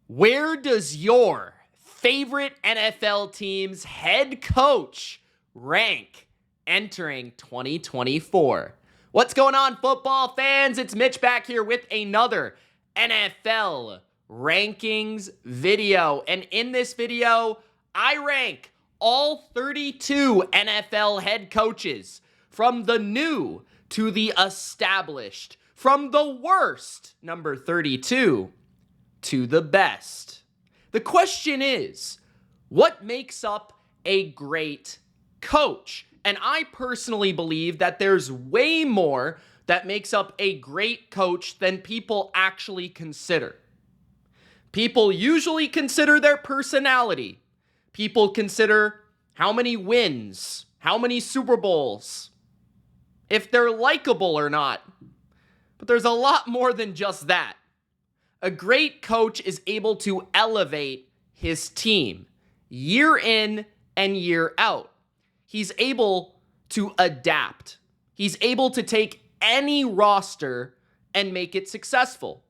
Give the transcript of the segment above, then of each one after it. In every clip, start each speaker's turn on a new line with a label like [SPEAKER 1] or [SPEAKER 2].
[SPEAKER 1] Where does your favorite NFL team's head coach rank entering 2024? What's going on, football fans? It's Mitch back here with another NFL rankings video. And in this video, I rank all 32 NFL head coaches from the new to the established, from the worst, number 32, to the best. The question is, what makes up a great coach? And I personally believe that there's way more that makes up a great coach than people actually consider. People usually consider their personality. People consider how many wins, how many Super Bowls, if they're likable or not. But there's a lot more than just that. A great coach is able to elevate his team year in and year out. He's able to adapt. He's able to take any roster and make it successful.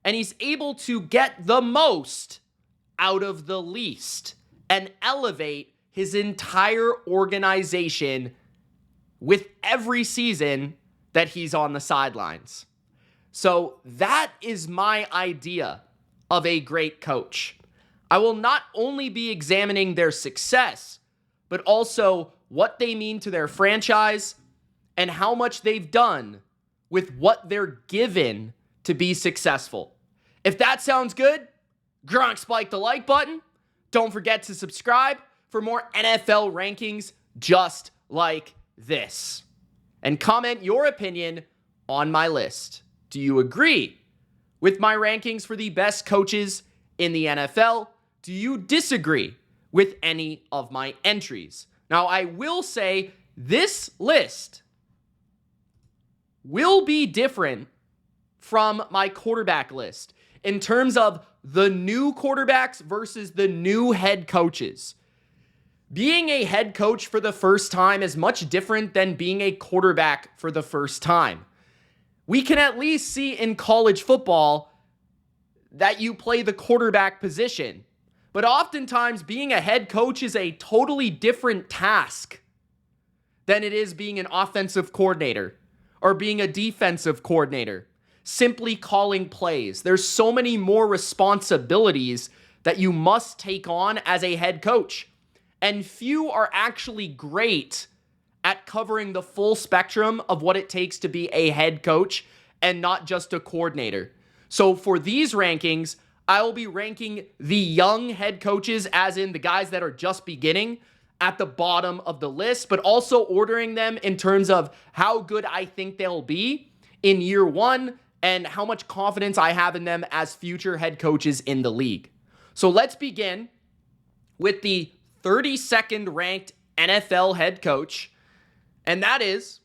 [SPEAKER 1] And he's able to get the most out of the least and elevate his entire organization with every season that he's on the sidelines. So that is my idea of a great coach. I will not only be examining their success, but also what they mean to their franchise and how much they've done with what they're given to be successful. If that sounds good, Gronk spike the like button. Don't forget to subscribe for more NFL rankings just like this. And comment your opinion on my list. Do you agree with my rankings for the best coaches in the NFL? Do you disagree with any of my entries? Now, I will say this list will be different from my quarterback list in terms of the new quarterbacks versus the new head coaches. Being a head coach for the first time is much different than being a quarterback for the first time. We can at least see in college football that you play the quarterback position. But oftentimes, being a head coach is a totally different task than it is being an offensive coordinator or being a defensive coordinator, simply calling plays. There's so many more responsibilities that you must take on as a head coach. And few are actually great at covering the full spectrum of what it takes to be a head coach and not just a coordinator. So for these rankings, I will be ranking the young head coaches, as in the guys that are just beginning, at the bottom of the list, but also ordering them in terms of how good I think they'll be in year one and how much confidence I have in them as future head coaches in the league. So let's begin with the 32nd ranked NFL head coach, and that is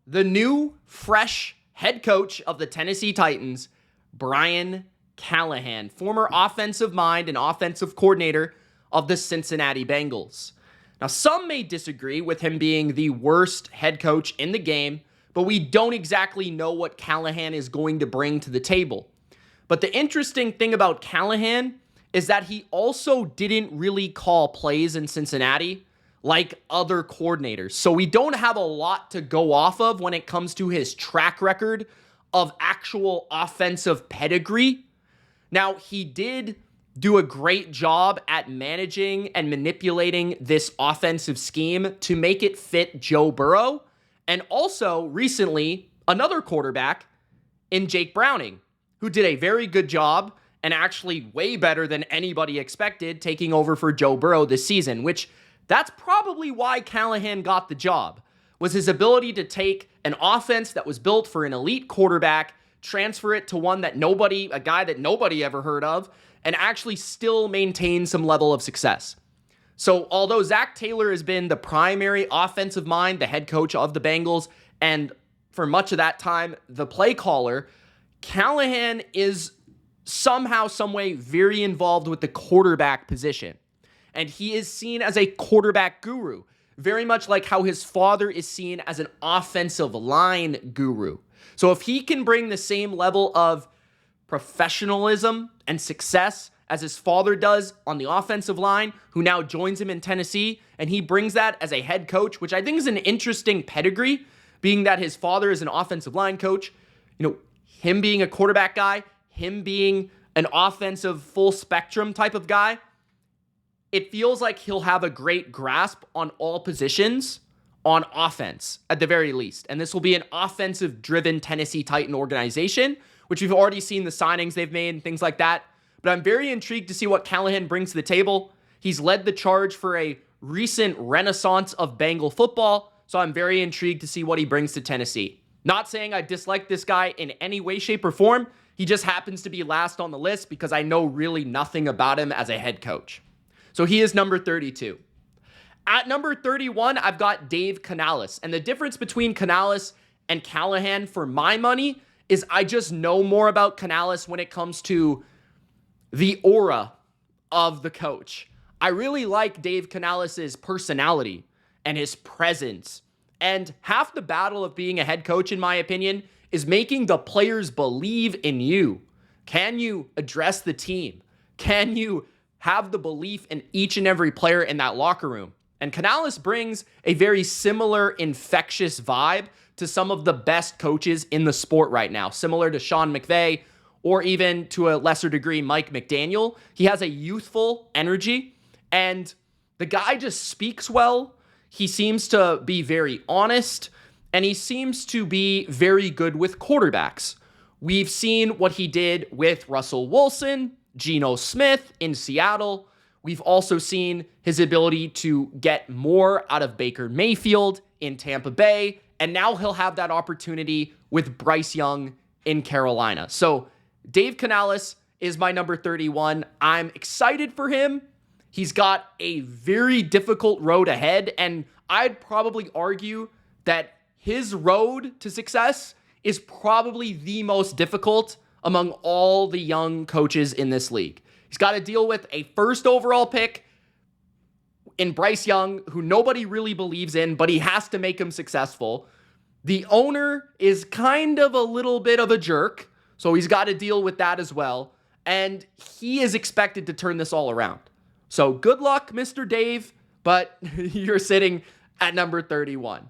[SPEAKER 1] the new, fresh head coach of the Tennessee Titans, Brian Callahan, former offensive mind and offensive coordinator of the Cincinnati Bengals. Now, some may disagree with him being the worst head coach in the game, but we don't exactly know what Callahan is going to bring to the table. But the interesting thing about Callahan is that he also didn't really call plays in Cincinnati like other coordinators. So we don't have a lot to go off of when it comes to his track record of actual offensive pedigree. Now, he did do a great job at managing and manipulating this offensive scheme to make it fit Joe Burrow, and also recently another quarterback in Jake Browning, who did a very good job and actually way better than anybody expected taking over for Joe Burrow this season, which that's probably why Callahan got the job, was his ability to take an offense that was built for an elite quarterback, transfer it to one that a guy that nobody ever heard of, and actually still maintain some level of success. So although Zac Taylor has been the primary offensive mind, the head coach of the Bengals, and for much of that time, the play caller, Callahan is somehow, some way very involved with the quarterback position. And he is seen as a quarterback guru, very much like how his father is seen as an offensive line guru. So if he can bring the same level of professionalism and success as his father does on the offensive line, who now joins him in Tennessee, and he brings that as a head coach, which I think is an interesting pedigree, being that his father is an offensive line coach. Him being a quarterback guy, him being an offensive full spectrum type of guy, it feels like he'll have a great grasp on all positions on offense at the very least. And this will be an offensive-driven Tennessee Titan organization, which we've already seen the signings they've made and things like that. But I'm very intrigued to see what Callahan brings to the table. He's led the charge for a recent renaissance of Bengal football, so I'm very intrigued to see what he brings to Tennessee. Not saying I dislike this guy in any way, shape, or form. He just happens to be last on the list because I know really nothing about him as a head coach. So he is number 32. At number 31, I've got Dave Canales. And the difference between Canales and Callahan for my money is I just know more about Canales when it comes to the aura of the coach. I really like Dave Canales' personality and his presence. And half the battle of being a head coach, in my opinion, is making the players believe in you. Can you address the team? Can you have the belief in each and every player in that locker room? And Canales brings a very similar infectious vibe to some of the best coaches in the sport right now, similar to Sean McVay or even to a lesser degree, Mike McDaniel. He has a youthful energy and the guy just speaks well. He seems to be very honest and he seems to be very good with quarterbacks. We've seen what he did with Russell Wilson, Geno Smith in Seattle. We've also seen his ability to get more out of Baker Mayfield in Tampa Bay, and now he'll have that opportunity with Bryce Young in Carolina. So Dave Canales is my number 31. I'm excited for him. He's got a very difficult road ahead, and I'd probably argue that his road to success is probably the most difficult among all the young coaches in this league. He's got to deal with a first overall pick in Bryce Young, who nobody really believes in, but he has to make him successful. The owner is kind of a little bit of a jerk, so he's got to deal with that as well. And he is expected to turn this all around. So good luck, Mr. Dave, but you're sitting at number 31.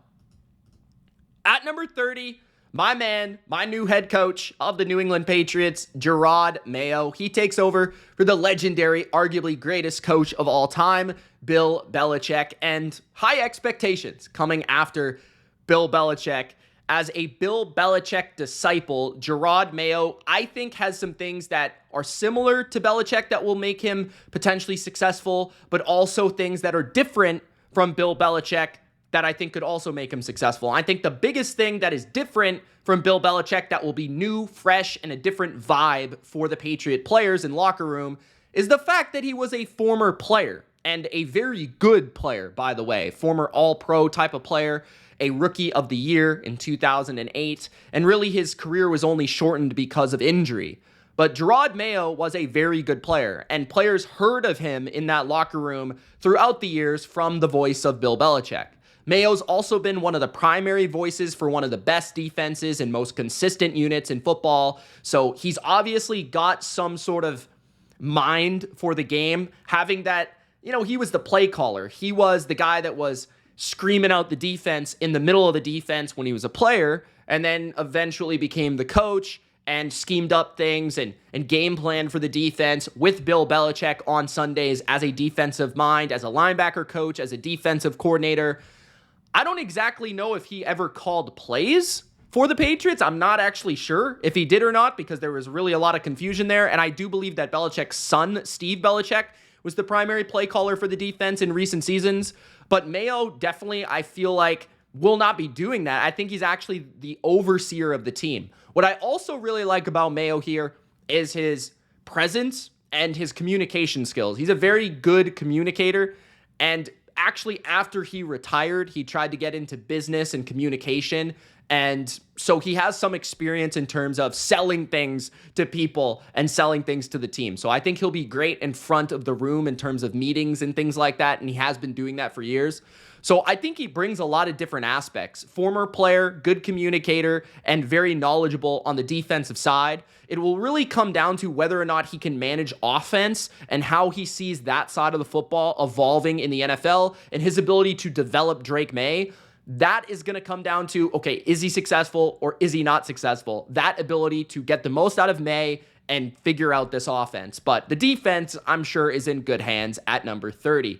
[SPEAKER 1] At number 30, my man, my new head coach of the New England Patriots, Jerod Mayo. He takes over for the legendary, arguably greatest coach of all time, Bill Belichick, and high expectations coming after Bill Belichick. As a Bill Belichick disciple, Jerod Mayo, I think, has some things that are similar to Belichick that will make him potentially successful, but also things that are different from Bill Belichick that I think could also make him successful. I think the biggest thing that is different from Bill Belichick that will be new, fresh, and a different vibe for the Patriot players in locker room is the fact that he was a former player, and a very good player, by the way. Former all-pro type of player, a rookie of the year in 2008, and really his career was only shortened because of injury. But Jerod Mayo was a very good player, and players heard of him in that locker room throughout the years from the voice of Bill Belichick. Mayo's also been one of the primary voices for one of the best defenses and most consistent units in football. So he's obviously got some sort of mind for the game, having that, he was the play caller. He was the guy that was screaming out the defense in the middle of the defense when he was a player, and then eventually became the coach and schemed up things and game planned for the defense with Bill Belichick on Sundays as a defensive mind, as a linebacker coach, as a defensive coordinator. I don't exactly know if he ever called plays for the Patriots. I'm not actually sure if he did or not because there was really a lot of confusion there. And I do believe that Belichick's son, Steve Belichick, was the primary play caller for the defense in recent seasons. But Mayo definitely, I feel like, will not be doing that. I think he's actually the overseer of the team. What I also really like about Mayo here is his presence and his communication skills. He's a very good communicator, and actually, after he retired, he tried to get into business and communication, And so he has some experience in terms of selling things to people and selling things to the team. So I think he'll be great in front of the room in terms of meetings and things like that. And he has been doing that for years. So I think he brings a lot of different aspects. Former player, good communicator, and very knowledgeable on the defensive side. It will really come down to whether or not he can manage offense and how he sees that side of the football evolving in the NFL and his ability to develop Drake May. That is going to come down to, okay, is he successful or is he not successful? That ability to get the most out of May and figure out this offense. But the defense, I'm sure, is in good hands at number 30.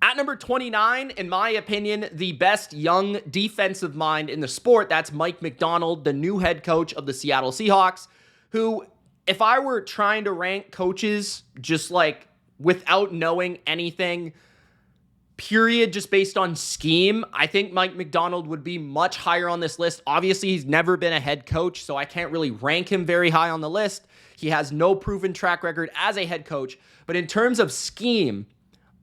[SPEAKER 1] At number 29, in my opinion, the best young defensive mind in the sport, that's Mike Macdonald, the new head coach of the Seattle Seahawks, who, if I were trying to rank coaches just like without knowing anything, period, just based on scheme, I think Mike Macdonald would be much higher on this list. Obviously, he's never been a head coach, so I can't really rank him very high on the list. He has no proven track record as a head coach, but in terms of scheme,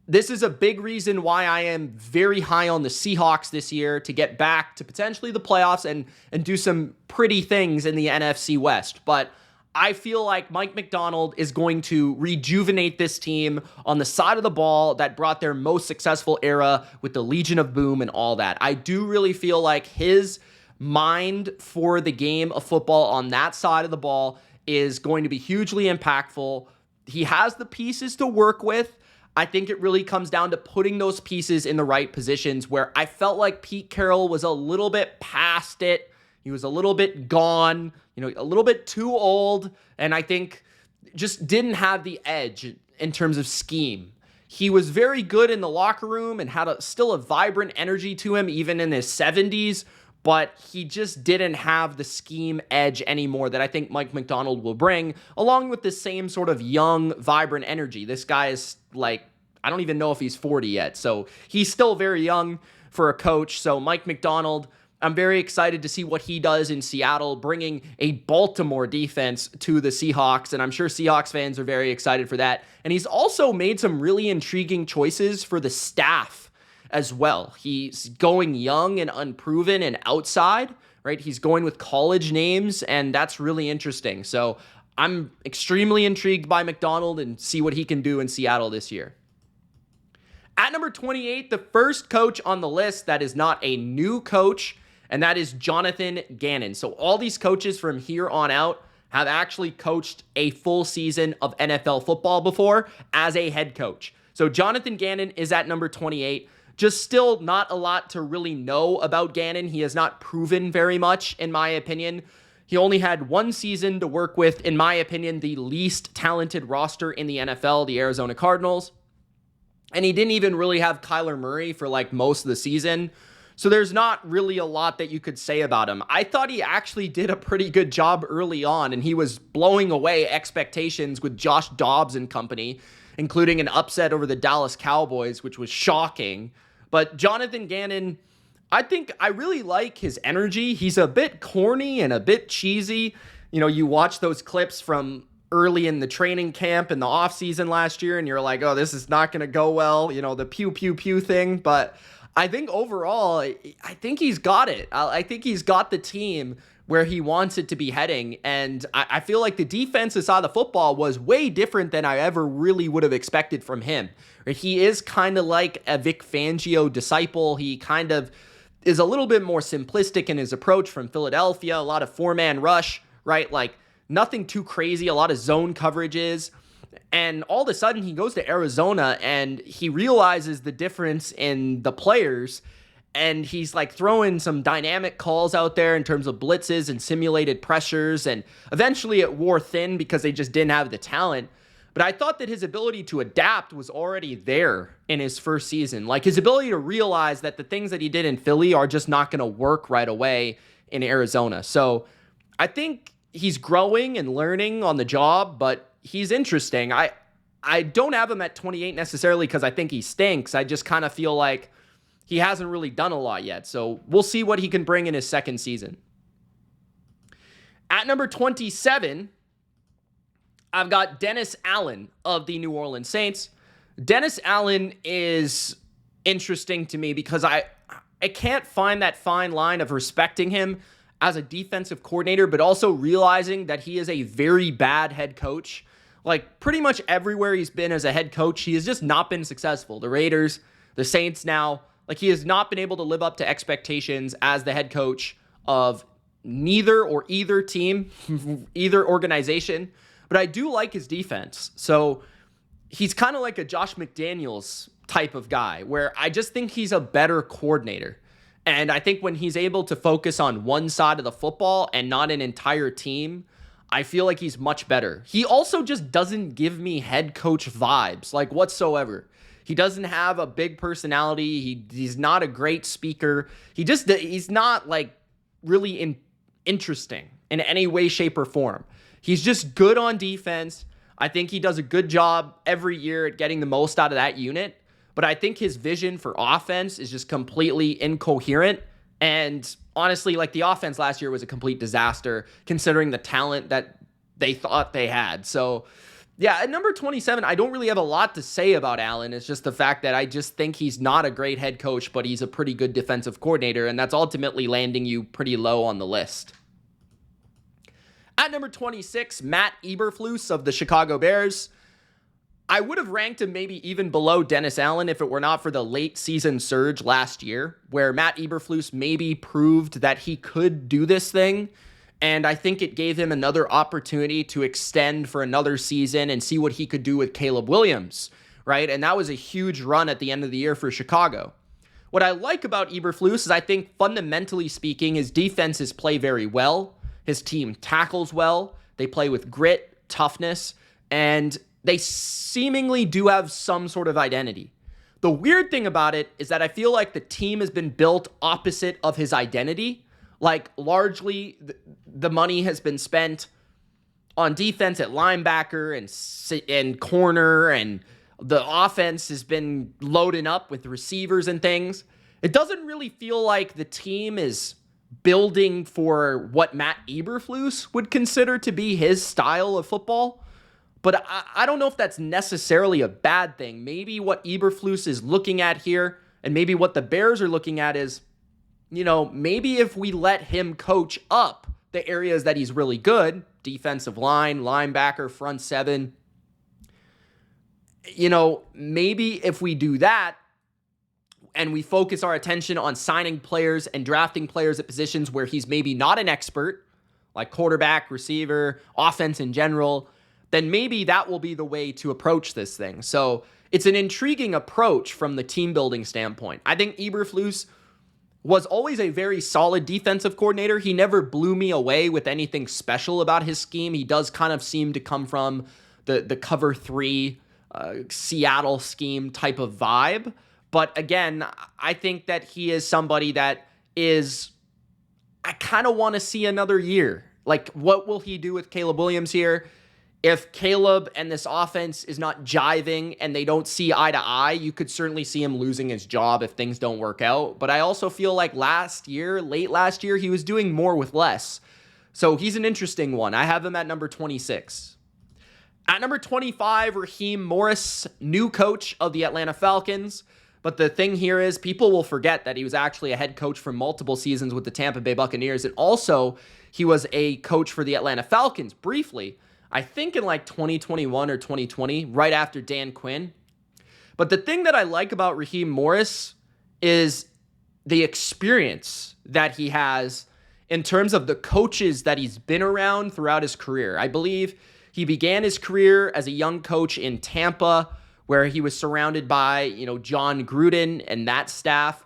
[SPEAKER 1] this is a big reason why I am very high on the Seahawks this year to get back to potentially the playoffs and do some pretty things in the NFC West. But I feel like Mike Macdonald is going to rejuvenate this team on the side of the ball that brought their most successful era with the Legion of Boom and all that. I do really feel like his mind for the game of football on that side of the ball is going to be hugely impactful. He has the pieces to work with. I think it really comes down to putting those pieces in the right positions, where I felt like Pete Carroll was a little bit past it. He was a little bit gone, a little bit too old, and I think just didn't have the edge in terms of scheme. He was very good in the locker room and had still a vibrant energy to him, even in his 70s, but he just didn't have the scheme edge anymore that I think Mike Macdonald will bring, along with the same sort of young, vibrant energy. This guy is like, I don't even know if he's 40 yet, so he's still very young for a coach. So Mike Macdonald, I'm very excited to see what he does in Seattle, bringing a Baltimore defense to the Seahawks, and I'm sure Seahawks fans are very excited for that. And he's also made some really intriguing choices for the staff as well. He's going young and unproven and outside, right? He's going with college names, and that's really interesting. So I'm extremely intrigued by Macdonald and see what he can do in Seattle this year. At number 28, the first coach on the list that is not a new coach, and that is Jonathan Gannon. So all these coaches from here on out have actually coached a full season of NFL football before as a head coach. So Jonathan Gannon is at number 28. Just still not a lot to really know about Gannon. He has not proven very much, in my opinion. He only had one season to work with, in my opinion, the least talented roster in the NFL, the Arizona Cardinals. And he didn't even really have Kyler Murray for like most of the season. So there's not really a lot that you could say about him. I thought he actually did a pretty good job early on, and he was blowing away expectations with Josh Dobbs and company, including an upset over the Dallas Cowboys, which was shocking. But Jonathan Gannon, I think I really like his energy. He's a bit corny and a bit cheesy. You watch those clips from early in the training camp in the offseason last year, and you're like, oh, this is not going to go well, the pew, pew, pew thing. But I think overall, I think he's got it. I think he's got the team where he wants it to be heading. And I feel like the defensive side of the football was way different than I ever really would have expected from him. He is kind of like a Vic Fangio disciple. He kind of is a little bit more simplistic in his approach from Philadelphia, a lot of four-man rush, right? Like nothing too crazy, a lot of zone coverages. And all of a sudden he goes to Arizona and he realizes the difference in the players. And he's like throwing some dynamic calls out there in terms of blitzes and simulated pressures. And eventually it wore thin because they just didn't have the talent. But I thought that his ability to adapt was already there in his first season. Like his ability to realize that the things that he did in Philly are just not going to work right away in Arizona. So I think he's growing and learning on the job, but he's interesting. I don't have him at 28 necessarily because I think he stinks. I just kind of feel like he hasn't really done a lot yet. So we'll see what he can bring in his second season. At number 27, I've got Dennis Allen of the New Orleans Saints. Dennis Allen is interesting to me because I can't find that fine line of respecting him as a defensive coordinator, but also realizing that he is a very bad head coach. Like, pretty much everywhere he's been as a head coach, he has just not been successful. The Raiders, the Saints now, like, he has not been able to live up to expectations as the head coach of neither or either team, either organization. But I do like his defense. So he's kind of like a Josh McDaniels type of guy, where I just think he's a better coordinator. And I think when he's able to focus on one side of the football and not an entire team, I feel like he's much better. He also just doesn't give me head coach vibes, like, whatsoever. He doesn't have a big personality. He's not a great speaker. He's not, like, really interesting in any way, shape, or form. He's just good on defense. I think he does a good job every year at getting the most out of that unit. But I think his vision for offense is just completely incoherent. And honestly, like, the offense last year was a complete disaster considering the talent that they thought they had. So, yeah, at number 27, I don't really have a lot to say about Allen. It's just the fact that I just think he's not a great head coach, but he's a pretty good defensive coordinator, and that's ultimately landing you pretty low on the list. At number 26, Matt Eberflus of the Chicago Bears. I would have ranked him maybe even below Dennis Allen if it were not for the late season surge last year, where Matt Eberflus maybe proved that he could do this thing. And I think it gave him another opportunity to extend for another season and see what he could do with Caleb Williams, right? And that was a huge run at the end of the year for Chicago. What I like about Eberflus is I think fundamentally speaking, his defenses play very well. His team tackles well. They play with grit, toughness, and they seemingly do have some sort of identity. The weird thing about it is that I feel like the team has been built opposite of his identity. Like, largely, the money has been spent on defense at linebacker and corner, and the offense has been loading up with receivers and things. It doesn't really feel like the team is building for what Matt Eberflus would consider to be his style of football. But I don't know if that's necessarily a bad thing. Maybe what Eberflus is looking at here, and maybe what the Bears are looking at is, maybe if we let him coach up the areas that he's really good, defensive line, linebacker, front seven, maybe if we do that and we focus our attention on signing players and drafting players at positions where he's maybe not an expert, like quarterback, receiver, offense in general, then maybe that will be the way to approach this thing. So it's an intriguing approach from the team building standpoint. I think Eberflus was always a very solid defensive coordinator. He never blew me away with anything special about his scheme. He does kind of seem to come from the cover three Seattle scheme type of vibe. But again, I think that he is somebody that I kind of want to see another year. Like, what will he do with Caleb Williams here? If Caleb and this offense is not jiving and they don't see eye to eye, you could certainly see him losing his job if things don't work out. But I also feel like late last year, he was doing more with less. So he's an interesting one. I have him at number 26. At number 25, Raheem Morris, new coach of the Atlanta Falcons. But the thing here is people will forget that he was actually a head coach for multiple seasons with the Tampa Bay Buccaneers. And also, he was a coach for the Atlanta Falcons briefly, I think in like 2021 or 2020, right after Dan Quinn. But the thing that I like about Raheem Morris is the experience that he has in terms of the coaches that he's been around throughout his career. I believe he began his career as a young coach in Tampa, where he was surrounded by, John Gruden and that staff.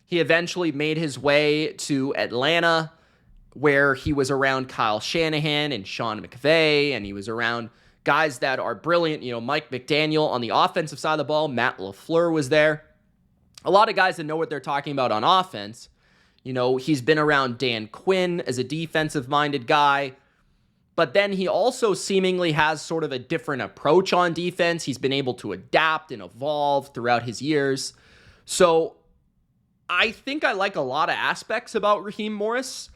[SPEAKER 1] He eventually made his way to Atlanta, where he was around Kyle Shanahan and Sean McVay, and he was around guys that are brilliant, Mike McDaniel on the offensive side of the ball. Matt Lafleur was there. A lot of guys that know what they're talking about on offense. He's been around Dan Quinn as a defensive-minded guy, but then he also seemingly has sort of a different approach on defense. He's been able to adapt and evolve throughout his years. So I think I like a lot of aspects about Raheem Morris.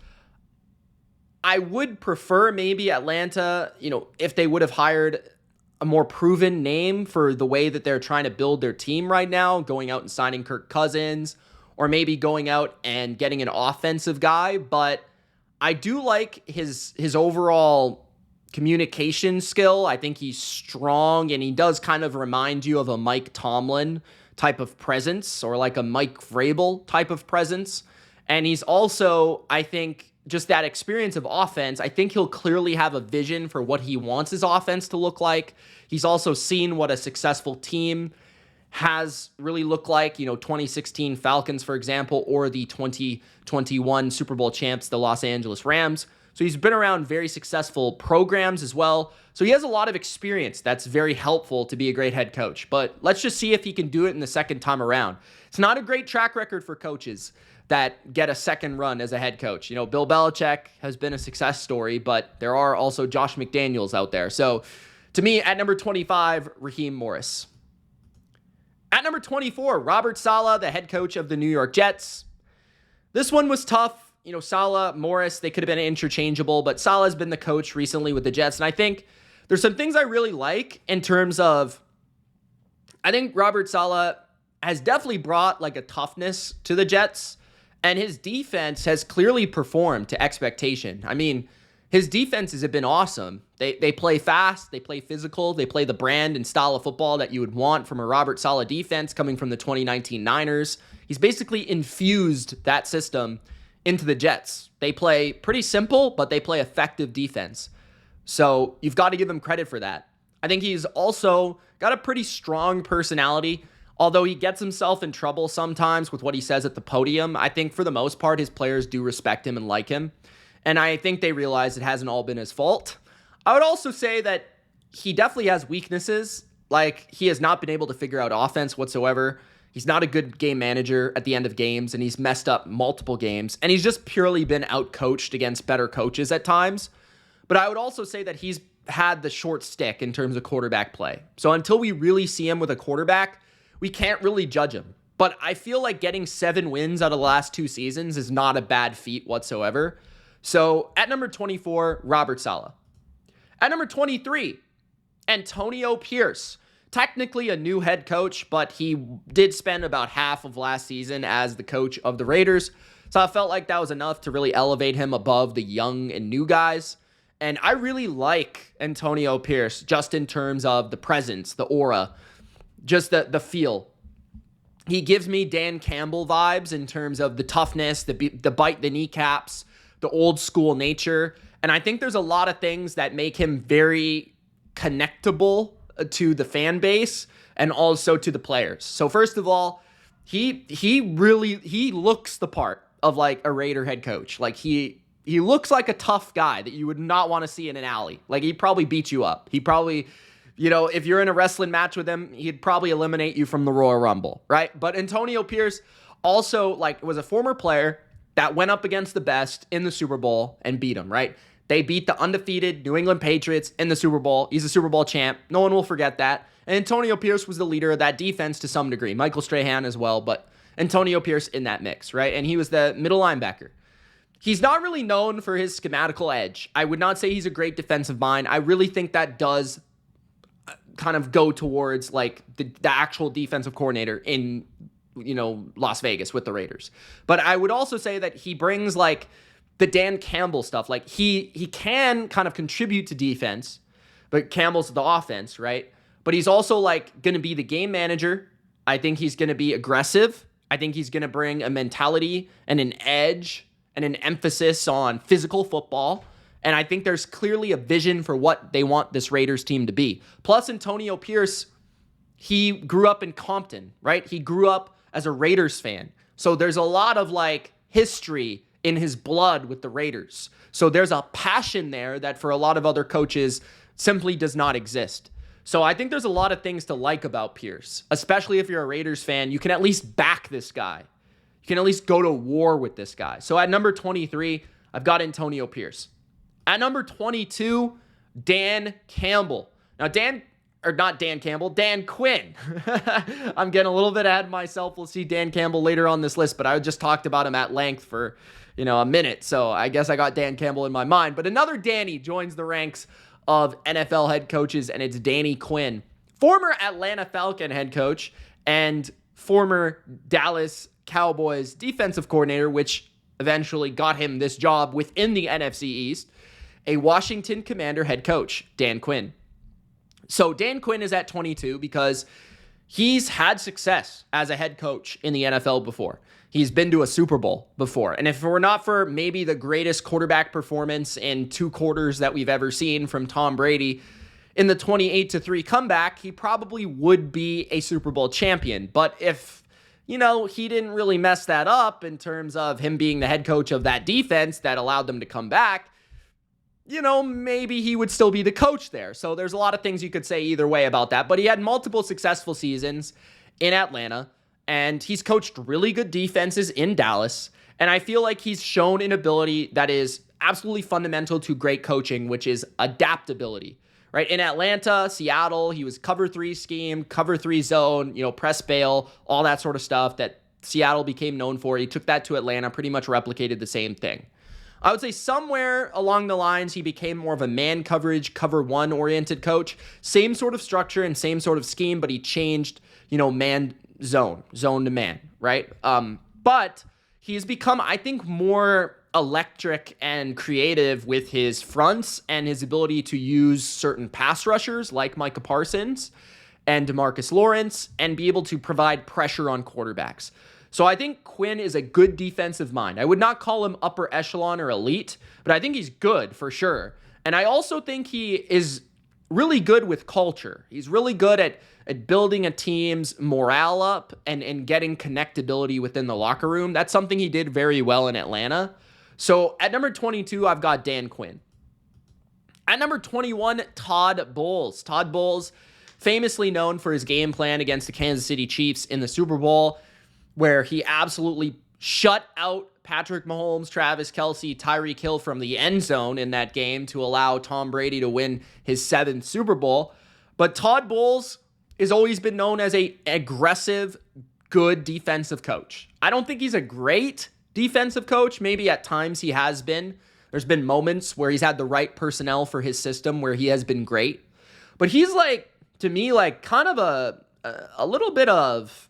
[SPEAKER 1] I would prefer maybe Atlanta, if they would have hired a more proven name for the way that they're trying to build their team right now, going out and signing Kirk Cousins or maybe going out and getting an offensive guy, but I do like his overall communication skill. I think he's strong, and he does kind of remind you of a Mike Tomlin type of presence, or like a Mike Vrabel type of presence. And he's also, I think, just that experience of offense. I think he'll clearly have a vision for what he wants his offense to look like. He's also seen what a successful team has really looked like, 2016 Falcons, for example, or the 2021 Super Bowl champs, the Los Angeles Rams. So he's been around very successful programs as well. So he has a lot of experience that's very helpful to be a great head coach. But let's just see if he can do it in the second time around. It's not a great track record for coaches that get a second run as a head coach. Bill Belichick has been a success story, but there are also Josh McDaniels out there. So to me, at number 25, Raheem Morris. At number 24, Robert Saleh, the head coach of the New York Jets. This one was tough. Saleh, Morris, they could have been interchangeable, but Saleh's been the coach recently with the Jets. And I think there's some things I really like in terms of, I think Robert Saleh has definitely brought like a toughness to the Jets, and his defense has clearly performed to expectation. I mean, his defenses have been awesome. They play fast, they play physical, they play the brand and style of football that you would want from a Robert Saleh defense coming from the 2019 Niners. He's basically infused that system into the Jets. They play pretty simple, but they play effective defense. So you've got to give him credit for that. I think he's also got a pretty strong personality, although he gets himself in trouble sometimes with what he says at the podium. I think for the most part, his players do respect him and like him. And I think they realize it hasn't all been his fault. I would also say that he definitely has weaknesses. Like, he has not been able to figure out offense whatsoever. He's not a good game manager at the end of games, and he's messed up multiple games. And he's just purely been outcoached against better coaches at times. But I would also say that he's had the short stick in terms of quarterback play. So until we really see him with a quarterback, we can't really judge him. But I feel like getting 7 wins out of the last 2 seasons is not a bad feat whatsoever. So at number 24, Robert Saleh. At number 23, Antonio Pierce. Technically a new head coach, but he did spend about half of last season as the coach of the Raiders. So I felt like that was enough to really elevate him above the young and new guys. And I really like Antonio Pierce just in terms of the presence, the aura, just the feel. He gives me Dan Campbell vibes in terms of the toughness, the bite the kneecaps, the old school nature. And I think there's a lot of things that make him very connectable to the fan base and also to the players. So first of all, he looks the part of like a Raider head coach. Like he looks like a tough guy that you would not want to see in an alley. Like he'd probably beat you up. He probably, if you're in a wrestling match with him, he'd probably eliminate you from the Royal Rumble, right? But Antonio Pierce also was a former player that went up against the best in the Super Bowl and beat him, right? They beat the undefeated New England Patriots in the Super Bowl. He's a Super Bowl champ. No one will forget that. And Antonio Pierce was the leader of that defense to some degree. Michael Strahan as well, but Antonio Pierce in that mix, right? And he was the middle linebacker. He's not really known for his schematical edge. I would not say he's a great defensive mind. I really think that does kind of go towards like the actual defensive coordinator in Las Vegas with the Raiders. But I would also say that he brings like the Dan Campbell stuff. Like he can kind of contribute to defense, but Campbell's the offense, right? But he's also like going to be the game manager. I think he's going to be aggressive. I think he's going to bring a mentality and an edge and an emphasis on physical football. And I think there's clearly a vision for what they want this Raiders team to be. Plus, Antonio Pierce, he grew up in Compton, right? He grew up as a Raiders fan. So there's a lot of like history in his blood with the Raiders. So there's a passion there that for a lot of other coaches simply does not exist. So I think there's a lot of things to like about Pierce, especially if you're a Raiders fan. You can at least back this guy. You can at least go to war with this guy. So at number 23, I've got Antonio Pierce. At number 22, Dan Campbell. Now, Dan Quinn. I'm getting a little bit ahead of myself. We'll see Dan Campbell later on this list, but I just talked about him at length for, a minute. So I guess I got Dan Campbell in my mind. But another Danny joins the ranks of NFL head coaches, and it's Danny Quinn, former Atlanta Falcon head coach and former Dallas Cowboys defensive coordinator, which eventually got him this job within the NFC East, a Washington Commander head coach, Dan Quinn. So Dan Quinn is at 22 because he's had success as a head coach in the NFL before. He's been to a Super Bowl before. And if it were not for maybe the greatest quarterback performance in 2 quarters that we've ever seen from Tom Brady in the 28-3 comeback, he probably would be a Super Bowl champion. But if, he didn't really mess that up in terms of him being the head coach of that defense that allowed them to come back, maybe he would still be the coach there. So there's a lot of things you could say either way about that. But he had multiple successful seasons in Atlanta, and he's coached really good defenses in Dallas. And I feel like he's shown an ability that is absolutely fundamental to great coaching, which is adaptability, right? In Atlanta, Seattle, he was cover 3 scheme, cover 3 zone, press bail, all that sort of stuff that Seattle became known for. He took that to Atlanta, pretty much replicated the same thing. I would say somewhere along the lines, he became more of a man coverage, cover 1 oriented coach. Same sort of structure and same sort of scheme, but he changed, man zone to man, right? But he's become, I think, more electric and creative with his fronts and his ability to use certain pass rushers like Micah Parsons and DeMarcus Lawrence and be able to provide pressure on quarterbacks. So I think Quinn is a good defensive mind. I would not call him upper echelon or elite, but I think he's good for sure. And I also think he is really good with culture. He's really good at building a team's morale up and getting connectability within the locker room. That's something he did very well in Atlanta. So at number 22, I've got Dan Quinn. At number 21, Todd Bowles. Todd Bowles, famously known for his game plan against the Kansas City Chiefs in the Super Bowl, where he absolutely shut out Patrick Mahomes, Travis Kelce, Tyreek Hill from the end zone in that game to allow Tom Brady to win his 7th Super Bowl. But Todd Bowles has always been known as an aggressive, good defensive coach. I don't think he's a great defensive coach. Maybe at times he has been. There's been moments where he's had the right personnel for his system where he has been great. But he's to me, kind of a little bit of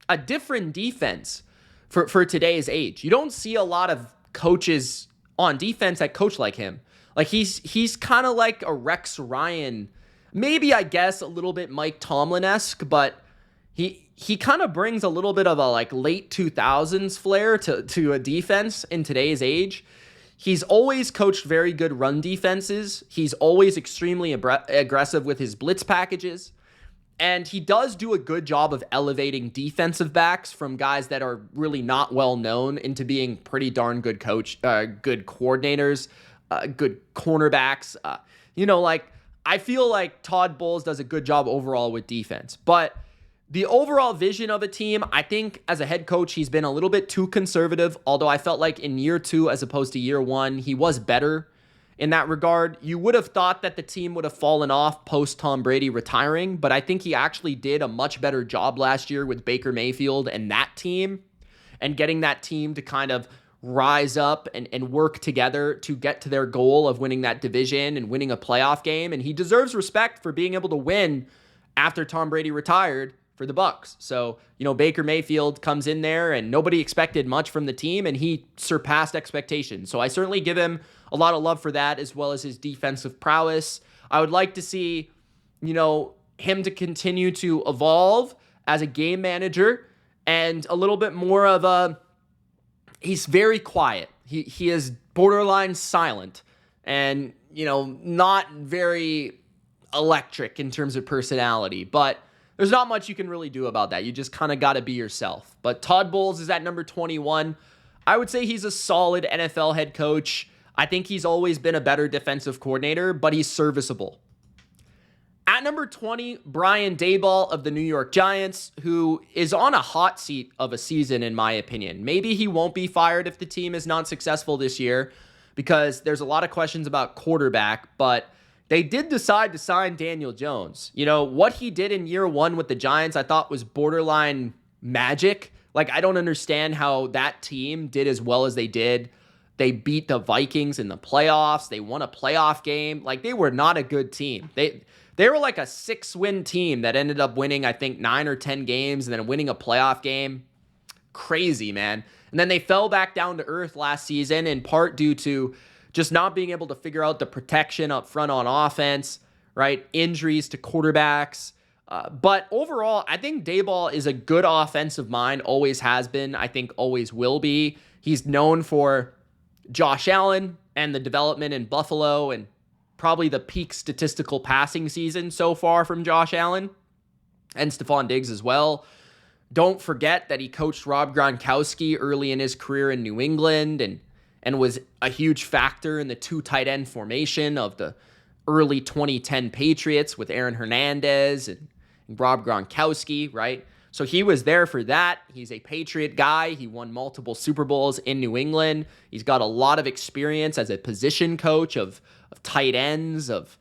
[SPEAKER 1] a different defense for today's age. You don't see a lot of coaches on defense that coach like him. He's kind of like a Rex Ryan, maybe I guess a little bit Mike Tomlin-esque, but he kind of brings a little bit of a late 2000s flair to a defense in today's age. He's always coached very good run defenses. He's always extremely aggressive with his blitz packages. And he does do a good job of elevating defensive backs from guys that are really not well known into being pretty darn good good coordinators, good cornerbacks. I feel like Todd Bowles does a good job overall with defense. But the overall vision of a team, I think as a head coach, he's been a little bit too conservative, although I felt like in year 2 as opposed to year 1, he was better in that regard. You would have thought that the team would have fallen off post Tom Brady retiring, but I think he actually did a much better job last year with Baker Mayfield and that team and getting that team to kind of rise up and work together to get to their goal of winning that division and winning a playoff game. And he deserves respect for being able to win after Tom Brady retired for the Bucs. So, Baker Mayfield comes in there and nobody expected much from the team and he surpassed expectations. So I certainly give him a lot of love for that, as well as his defensive prowess. I would like to see, him to continue to evolve as a game manager and a little bit more of he's very quiet. He is borderline silent and, not very electric in terms of personality, but there's not much you can really do about that. You just kind of got to be yourself. But Todd Bowles is at number 21. I would say he's a solid NFL head coach. I think he's always been a better defensive coordinator, but he's serviceable. At number 20, Brian Daboll of the New York Giants, who is on a hot seat of a season, in my opinion. Maybe he won't be fired if the team is not successful this year, because there's a lot of questions about quarterback, but they did decide to sign Daniel Jones. What he did in year 1 with the Giants, I thought was borderline magic. I don't understand how that team did as well as they did. They beat the Vikings in the playoffs. They won a playoff game. They were not a good team. They were like a 6-win team that ended up winning, I think, 9 or 10 games and then winning a playoff game. crazy, man. And then they fell back down to earth last season, in part due to just not being able to figure out the protection up front on offense, right? Injuries to quarterbacks. But overall, I think Daboll is a good offensive mind, always has been, I think always will be. He's known for Josh Allen and the development in Buffalo and probably the peak statistical passing season so far from Josh Allen and Stephon Diggs as well. Don't forget that he coached Rob Gronkowski early in his career in New England and was a huge factor in the 2 tight end formation of the early 2010 Patriots with Aaron Hernandez and Rob Gronkowski, right? So he was there for that. He's a Patriot guy. He won multiple Super Bowls in New England. He's got a lot of experience as a position coach of tight ends, of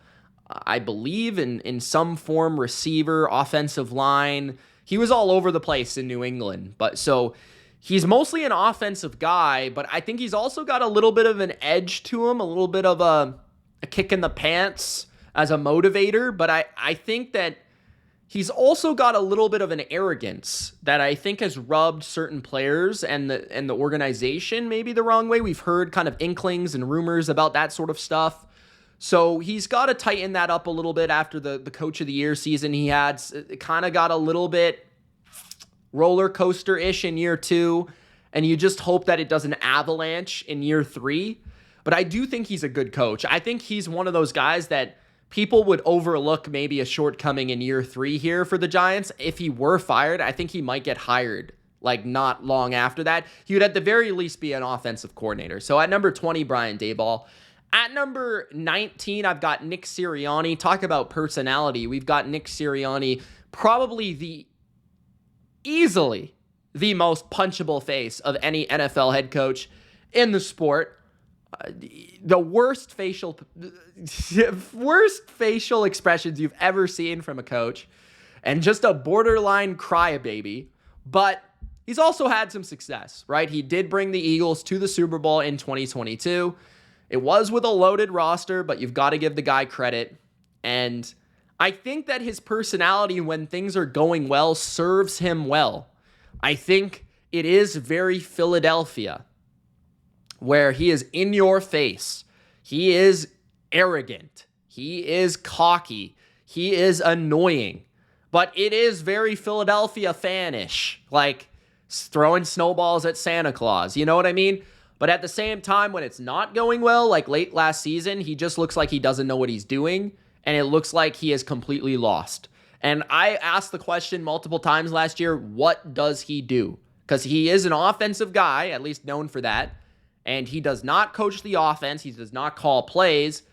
[SPEAKER 1] I believe in some form receiver, offensive line. He was all over the place in New England. But so he's mostly an offensive guy, but I think he's also got a little bit of an edge to him, a little bit of a kick in the pants as a motivator. But I think that he's also got a little bit of an arrogance that I think has rubbed certain players and the organization maybe the wrong way. We've heard kind of inklings and rumors about that sort of stuff. So he's got to tighten that up a little bit after the Coach of the Year season he had. It kind of got a little bit roller coaster-ish in year 2, and you just hope that it doesn't avalanche in year 3. But I do think he's a good coach. I think he's one of those guys that people would overlook maybe a shortcoming in year 3 here for the Giants. If he were fired, I think he might get hired like not long after that. He would at the very least be an offensive coordinator. So at number 20, Brian Daboll. At number 19, I've got Nick Sirianni. Talk about personality. We've got Nick Sirianni, probably easily the most punchable face of any NFL head coach in the sport. The worst facial expressions you've ever seen from a coach, and just a borderline crybaby. But he's also had some success, right? He did bring the Eagles to the Super Bowl in 2022. It was with a loaded roster, but you've got to give the guy credit. And I think that his personality when things are going well serves him well. I think it is very Philadelphia, where he is in your face. He is arrogant. He is cocky. He is annoying. But it is very Philadelphia fan-ish, like throwing snowballs at Santa Claus. You know what I mean? But at the same time, when it's not going well, like late last season, he just looks like he doesn't know what he's doing, and it looks like he is completely lost. And I asked the question multiple times last year, what does he do? Because he is an offensive guy, at least known for that, and he does not coach the offense. He does not call plays,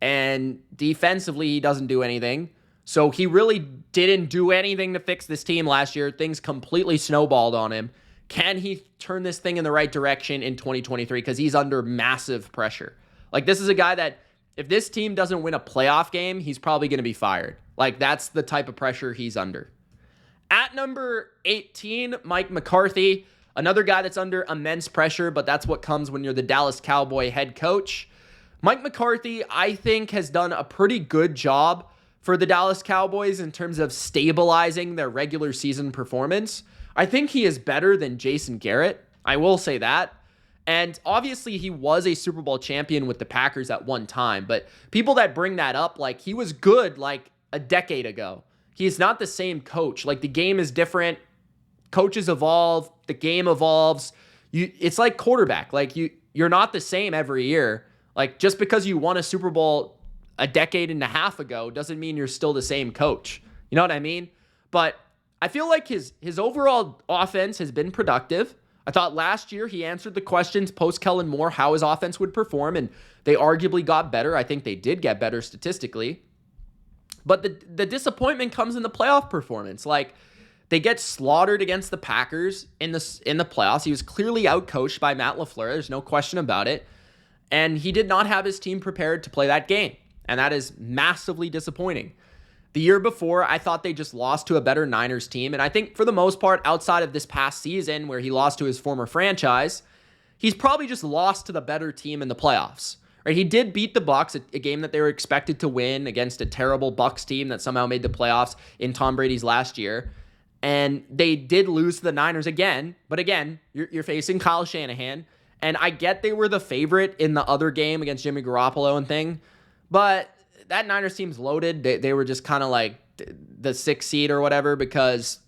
[SPEAKER 1] and defensively, he doesn't do anything. So he really didn't do anything to fix this team last year. Things completely snowballed on him. Can he turn this thing in the right direction in 2023? Because he's under massive pressure. Like, this is a guy that if this team doesn't win a playoff game, he's probably going to be fired. Like, that's the type of pressure he's under. At number 18, Mike McCarthy, another guy that's under immense pressure, but that's what comes when you're the Dallas Cowboy head coach. Mike McCarthy, I think, has done a pretty good job for the Dallas Cowboys in terms of stabilizing their regular season performance. I think he is better than Jason Garrett. I will say that. And obviously he was a Super Bowl champion with the Packers at one time, but people that bring that up, like, he was good like a decade ago. He's not the same coach. Like, the game is different. Coaches evolve. The game evolves. It's like quarterback. Like, you're not the same every year. Like, just because you won a Super Bowl a decade and a half ago doesn't mean you're still the same coach. You know what I mean? But I feel like his overall offense has been productive. I thought last year he answered the questions post-Kellen Moore how his offense would perform, and they arguably got better. I think they did get better statistically. But the disappointment comes in the playoff performance. Like, they get slaughtered against the Packers in the playoffs. He was clearly outcoached by Matt Lafleur. There's no question about it. And he did not have his team prepared to play that game. And that is massively disappointing. The year before, I thought they just lost to a better Niners team. And I think for the most part, outside of this past season where he lost to his former franchise, he's probably just lost to the better team in the playoffs. Right? He did beat the Bucs, a game that they were expected to win against a terrible Bucs team that somehow made the playoffs in Tom Brady's last year. And they did lose to the Niners again. But again, you're facing Kyle Shanahan. And I get they were the favorite in the other game against Jimmy Garoppolo and thing. But that Niners team's loaded. They were just kind of like the 6th seed or whatever because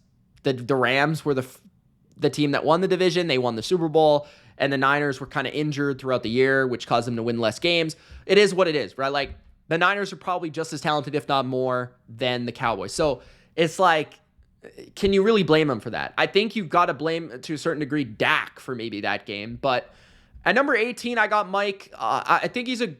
[SPEAKER 1] the Rams were the team that won the division. They won the Super Bowl. And the Niners were kind of injured throughout the year, which caused them to win less games. It is what it is, right? Like, the Niners are probably just as talented, if not more, than the Cowboys. So it's like, can you really blame them for that? I think you've got to blame, to a certain degree, Dak for maybe that game. But at number 18, I got Mike. I think he's a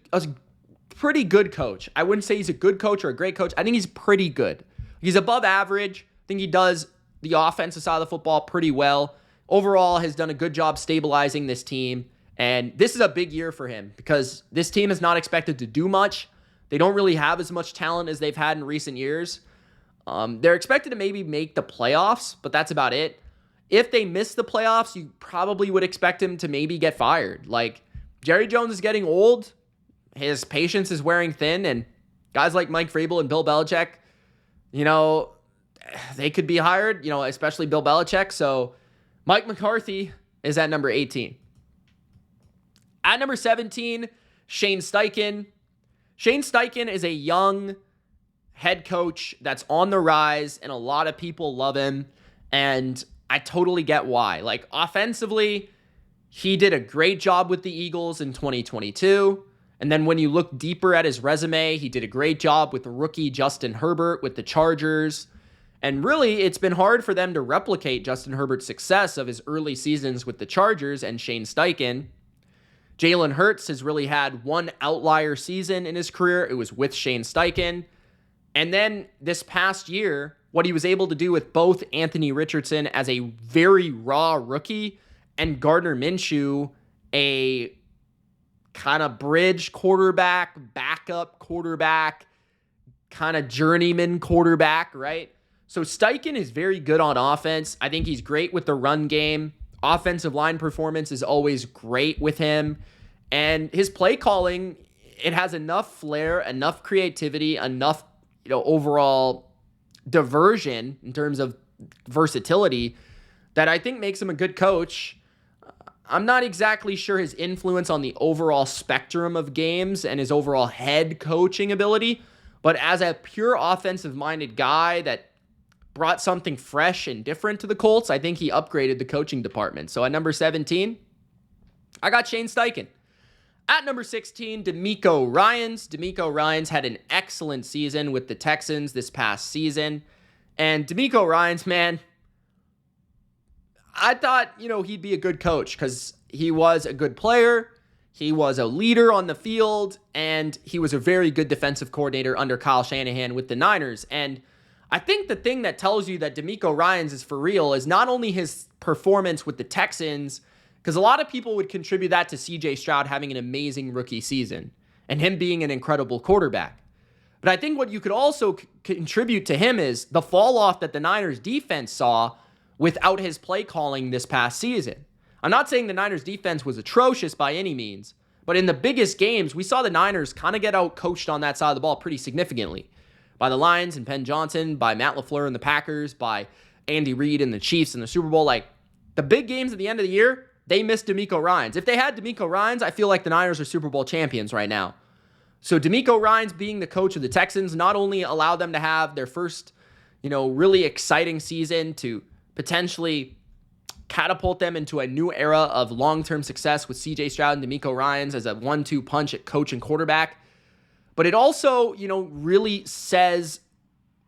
[SPEAKER 1] pretty good coach. I wouldn't say he's a good coach or a great coach. I think he's pretty good. He's above average. I think he does the offensive side of the football pretty well. Overall, has done a good job stabilizing this team. And this is a big year for him because this team is not expected to do much. They don't really have as much talent as they've had in recent years. They're expected to maybe make the playoffs, but that's about it. If they miss the playoffs, you probably would expect him to maybe get fired. Like, Jerry Jones is getting old. His patience is wearing thin, and guys like Mike Vrabel and Bill Belichick, they could be hired, especially Bill Belichick. So Mike McCarthy is at number 18. At number 17, Shane Steichen. Shane Steichen is a young head coach that's on the rise, and a lot of people love him, and I totally get why. Like, offensively, he did a great job with the Eagles in 2022, and then when you look deeper at his resume, he did a great job with the rookie Justin Herbert with the Chargers, and really, it's been hard for them to replicate Justin Herbert's success of his early seasons with the Chargers and Shane Steichen. Jalen Hurts has really had one outlier season in his career. It was with Shane Steichen. And then this past year, what he was able to do with both Anthony Richardson as a very raw rookie and Gardner Minshew, a kind of bridge quarterback, backup quarterback, kind of journeyman quarterback, right? So Steichen is very good on offense. I think he's great with the run game. Offensive line performance is always great with him. And his play calling, it has enough flair, enough creativity, enough overall diversion in terms of versatility that I think makes him a good coach. I'm not exactly sure his influence on the overall spectrum of games and his overall head coaching ability, but as a pure offensive-minded guy that brought something fresh and different to the Colts, I think he upgraded the coaching department. So at number 17, I got Shane Steichen. At number 16, Demeco Ryans. Demeco Ryans had an excellent season with the Texans this past season. And Demeco Ryans, man, I thought, he'd be a good coach because he was a good player. He was a leader on the field, and he was a very good defensive coordinator under Kyle Shanahan with the Niners. And I think the thing that tells you that Demeco Ryans is for real is not only his performance with the Texans, because a lot of people would contribute that to CJ Stroud having an amazing rookie season and him being an incredible quarterback. But I think what you could also contribute to him is the fall off that the Niners defense saw without his play calling this past season. I'm not saying the Niners defense was atrocious by any means, but in the biggest games, we saw the Niners kind of get out coached on that side of the ball pretty significantly. By the Lions and Penn Johnson, by Matt LaFleur and the Packers, by Andy Reid and the Chiefs in the Super Bowl. Like, the big games at the end of the year, they missed Demeco Ryans. If they had Demeco Ryans, I feel like the Niners are Super Bowl champions right now. So Demeco Ryans being the coach of the Texans not only allowed them to have their first, really exciting season to potentially catapult them into a new era of long-term success with CJ Stroud and Demeco Ryans as a 1-2 punch at coach and quarterback, but it also, really says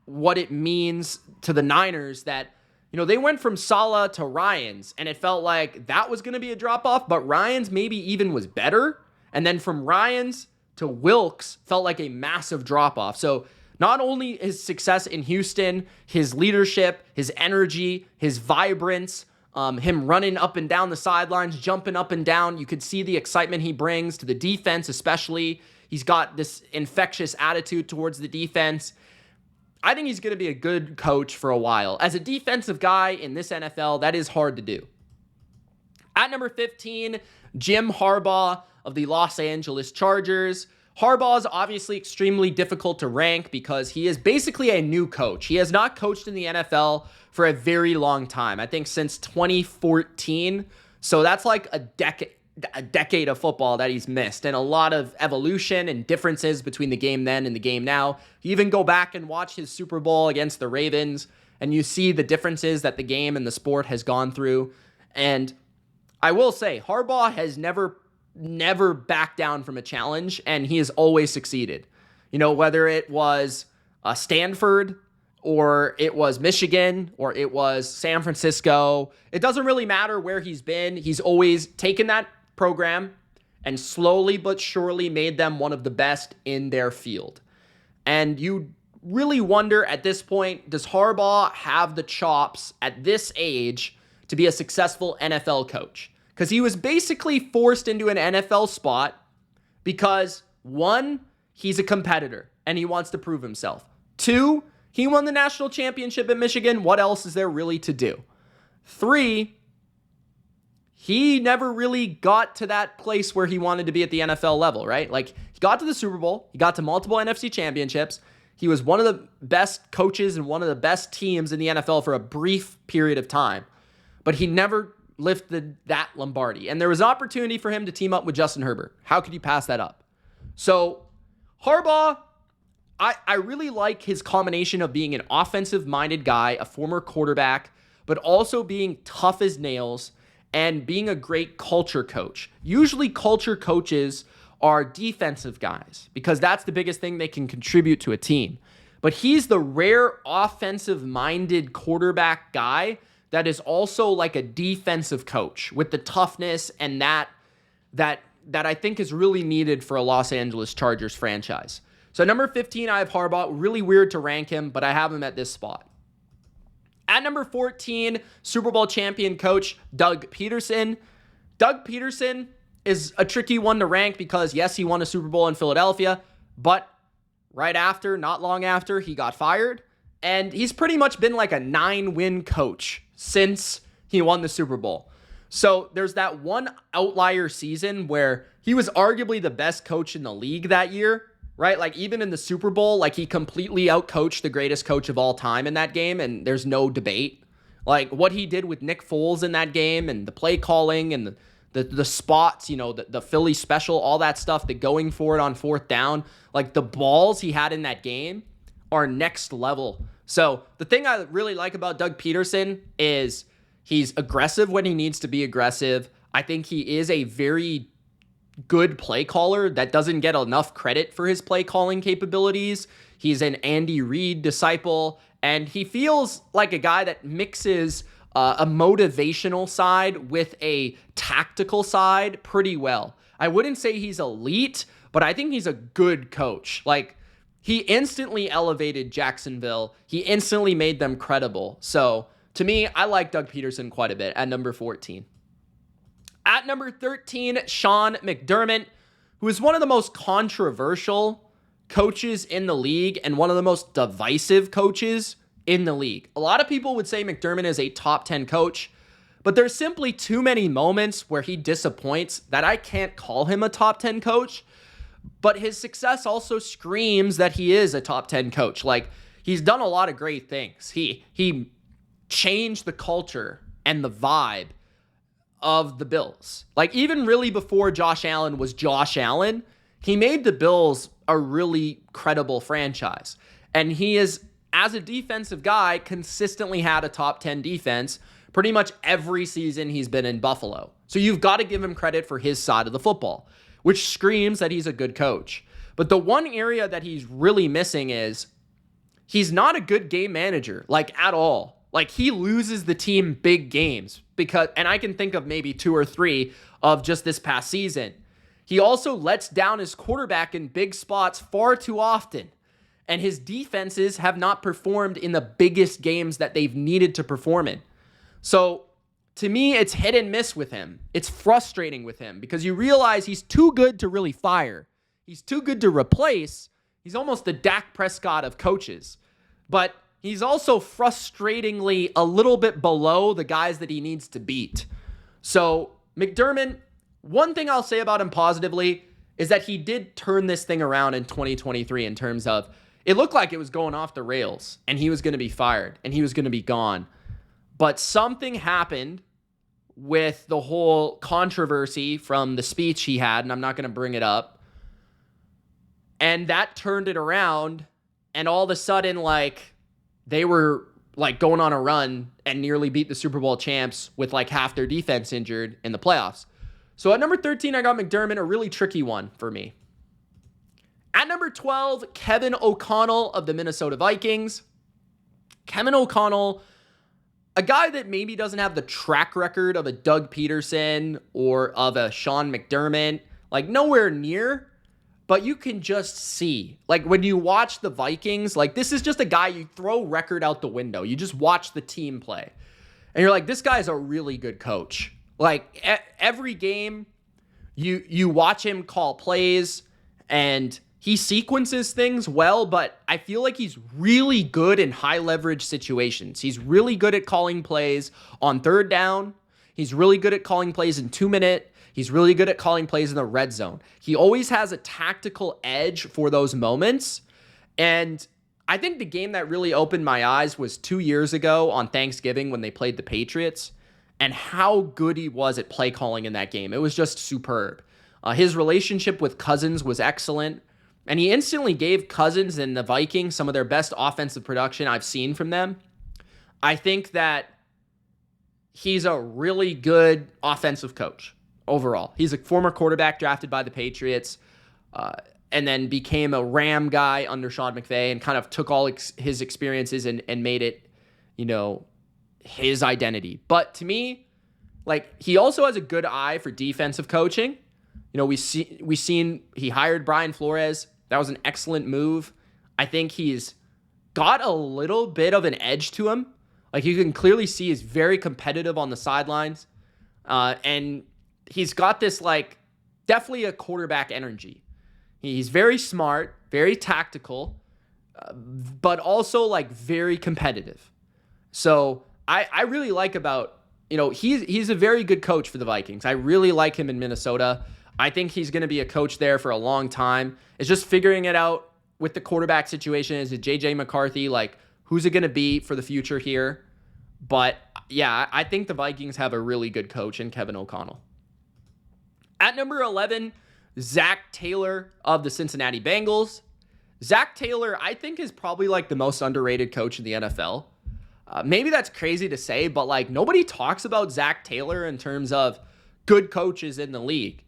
[SPEAKER 1] what it means to the Niners that, they went from Saleh to Ryans, and it felt like that was going to be a drop-off, but Ryans maybe even was better. And then from Ryans to Wilkes felt like a massive drop-off. So not only his success in Houston, his leadership, his energy, his vibrance, him running up and down the sidelines, jumping up and down, you could see the excitement he brings to the defense especially. He's got this infectious attitude towards the defense. I think he's going to be a good coach for a while. As a defensive guy in this NFL, that is hard to do. At number 15, Jim Harbaugh of the Los Angeles Chargers. Harbaugh is obviously extremely difficult to rank because he is basically a new coach. He has not coached in the NFL for a very long time. I think since 2014. So that's like a decade of football that he's missed, and a lot of evolution and differences between the game then and the game now. You even go back and watch his Super Bowl against the Ravens, and you see the differences that the game and the sport has gone through. And I will say, Harbaugh has never backed down from a challenge, and he has always succeeded. You know, whether it was Stanford, or it was Michigan, or it was San Francisco, it doesn't really matter where he's been. He's always taken that program and slowly but surely made them one of the best in their field. And you really wonder at this point, does Harbaugh have the chops at this age to be a successful NFL coach? Because he was basically forced into an NFL spot because, one, he's a competitor and he wants to prove himself. Two, he won the national championship at Michigan. What else is there really to do? Three, he never really got to that place where he wanted to be at the NFL level, right? Like, he got to the Super Bowl. He got to multiple NFC championships. He was one of the best coaches and one of the best teams in the NFL for a brief period of time. But he never lifted that Lombardi. And there was an opportunity for him to team up with Justin Herbert. How could you pass that up? So, Harbaugh, I really like his combination of being an offensive-minded guy, a former quarterback, but also being tough as nails and being a great culture coach. Usually culture coaches are defensive guys because that's the biggest thing they can contribute to a team. But he's the rare offensive-minded quarterback guy that is also like a defensive coach with the toughness and that I think is really needed for a Los Angeles Chargers franchise. So number 15, I have Harbaugh. Really weird to rank him, but I have him at this spot. At number 14, Super Bowl champion coach Doug Pederson. Doug Pederson is a tricky one to rank because, yes, he won a Super Bowl in Philadelphia, but right after, not long after, he got fired. And he's pretty much been like a 9-win coach since he won the Super Bowl. So there's that one outlier season where he was arguably the best coach in the league that year, right? Like, even in the Super Bowl, like, he completely outcoached the greatest coach of all time in that game, and there's no debate. Like, what he did with Nick Foles in that game and the play calling and the spots, you know, the Philly special, all that stuff, the going for it on fourth down, like, the balls he had in that game are next level. So the thing I really like about Doug Pederson is he's aggressive when he needs to be aggressive. I think he is a very good play caller that doesn't get enough credit for his play calling capabilities. He's an Andy Reid disciple, and he feels like a guy that mixes a motivational side with a tactical side pretty well. I wouldn't say he's elite, but I think he's a good coach. Like, he instantly elevated Jacksonville. He instantly made them credible. So to me, I like Doug Pederson quite a bit at number 14. At number 13, Sean McDermott, who is one of the most controversial coaches in the league and one of the most divisive coaches in the league. A lot of people would say McDermott is a top 10 coach, but there's simply too many moments where he disappoints that I can't call him a top 10 coach. But his success also screams that he is a top 10 coach. Like, he's done a lot of great things. He changed the culture and the vibe of the Bills. Like, even really before Josh Allen was Josh Allen, he made the Bills a really credible franchise. And he is, as a defensive guy, consistently had a top 10 defense pretty much every season he's been in Buffalo. So you've got to give him credit for his side of the football, which screams that he's a good coach. But the one area that he's really missing is he's not a good game manager, like, at all. Like, he loses the team big games because, and I can think of maybe 2 or 3 of just this past season. He also lets down his quarterback in big spots far too often. And his defenses have not performed in the biggest games that they've needed to perform in. So to me, it's hit and miss with him. It's frustrating with him because you realize he's too good to really fire. He's too good to replace. He's almost the Dak Prescott of coaches. But he's also frustratingly a little bit below the guys that he needs to beat. So McDermott, one thing I'll say about him positively is that he did turn this thing around in 2023 in terms of it looked like it was going off the rails and he was going to be fired and he was going to be gone. But something happened with the whole controversy from the speech he had, and I'm not going to bring it up. And that turned it around, and all of a sudden, like, they were like going on a run and nearly beat the Super Bowl champs with like half their defense injured in the playoffs. So at number 13, I got McDermott, a really tricky one for me. At number 12, Kevin O'Connell of the Minnesota Vikings. Kevin O'Connell, a guy that maybe doesn't have the track record of a Doug Pederson or of a Sean McDermott, like nowhere near, but you can just see, like when you watch the Vikings, like this is just a guy, you throw record out the window. You just watch the team play. And you're like, this guy's a really good coach. Like every game, you watch him call plays and he sequences things well, but I feel like he's really good in high leverage situations. He's really good at calling plays on third down. He's really good at calling plays in 2-minute. He's really good at calling plays in the red zone. He always has a tactical edge for those moments. And I think the game that really opened my eyes was 2 years ago on Thanksgiving when they played the Patriots, and how good he was at play calling in that game. It was just superb. His relationship with Cousins was excellent. And he instantly gave Cousins and the Vikings some of their best offensive production I've seen from them. I think that he's a really good offensive coach overall. He's a former quarterback drafted by the Patriots and then became a Ram guy under Sean McVay and kind of took all his experiences and made it, his identity. But to me, like, he also has a good eye for defensive coaching. He hired Brian Flores. That was an excellent move. I think he's got a little bit of an edge to him. Like, you can clearly see he's very competitive on the sidelines. And he's got this, like, definitely a quarterback energy. He's very smart, very tactical, but also, like, very competitive. So I really like about, he's a very good coach for the Vikings. I really like him in Minnesota. I think he's going to be a coach there for a long time. It's just figuring it out with the quarterback situation. Is it J.J. McCarthy? Like, who's it going to be for the future here? But, yeah, I think the Vikings have a really good coach in Kevin O'Connell. At number 11, Zac Taylor of the Cincinnati Bengals. Zac Taylor, I think, is probably, like, the most underrated coach in the NFL. Maybe that's crazy to say, but, like, nobody talks about Zac Taylor in terms of good coaches in the league.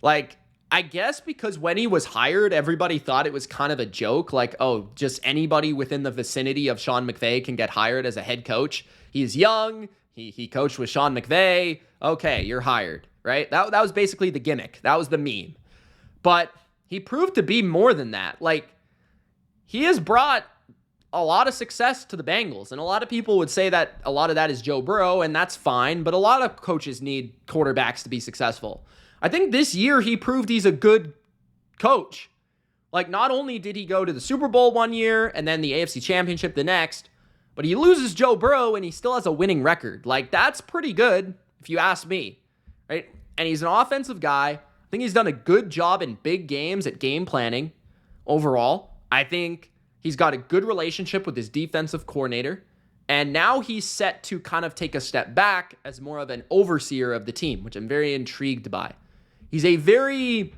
[SPEAKER 1] Like, I guess because when he was hired, everybody thought it was kind of a joke. Like, oh, just anybody within the vicinity of Sean McVay can get hired as a head coach. He's young. He coached with Sean McVay. Okay, you're hired, right? That was basically the gimmick. That was the meme. But he proved to be more than that. Like, he has brought a lot of success to the Bengals. And a lot of people would say that a lot of that is Joe Burrow, and that's fine. But a lot of coaches need quarterbacks to be successful. I think this year he proved he's a good coach. Like, not only did he go to the Super Bowl one year and then the AFC Championship the next, but he loses Joe Burrow and he still has a winning record. Like, that's pretty good if you ask me, right? And he's an offensive guy. I think he's done a good job in big games at game planning overall. I think he's got a good relationship with his defensive coordinator. And now he's set to kind of take a step back as more of an overseer of the team, which I'm very intrigued by. He's a very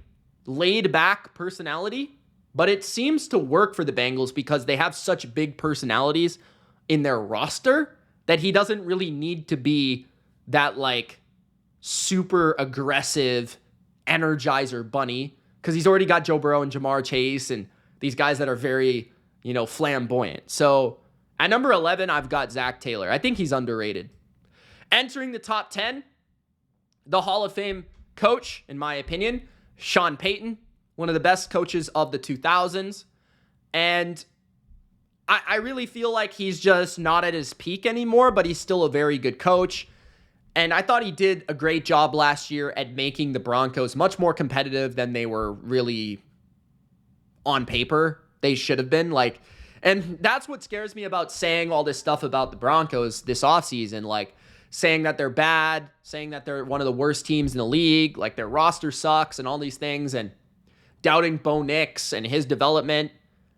[SPEAKER 1] laid-back personality, but it seems to work for the Bengals because they have such big personalities in their roster that he doesn't really need to be that, like, super aggressive energizer bunny because he's already got Joe Burrow and Jamar Chase and these guys that are very, flamboyant. So at number 11, I've got Zac Taylor. I think he's underrated. Entering the top 10, the Hall of Fame coach, in my opinion, Sean Payton, one of the best coaches of the 2000s. And I really feel like he's just not at his peak anymore, but he's still a very good coach. And I thought he did a great job last year at making the Broncos much more competitive than they were really on paper. They should have been. Like, and that's what scares me about saying all this stuff about the Broncos this offseason. Like, saying that they're bad, saying that they're one of the worst teams in the league, like their roster sucks and all these things. And doubting Bo Nix and his development.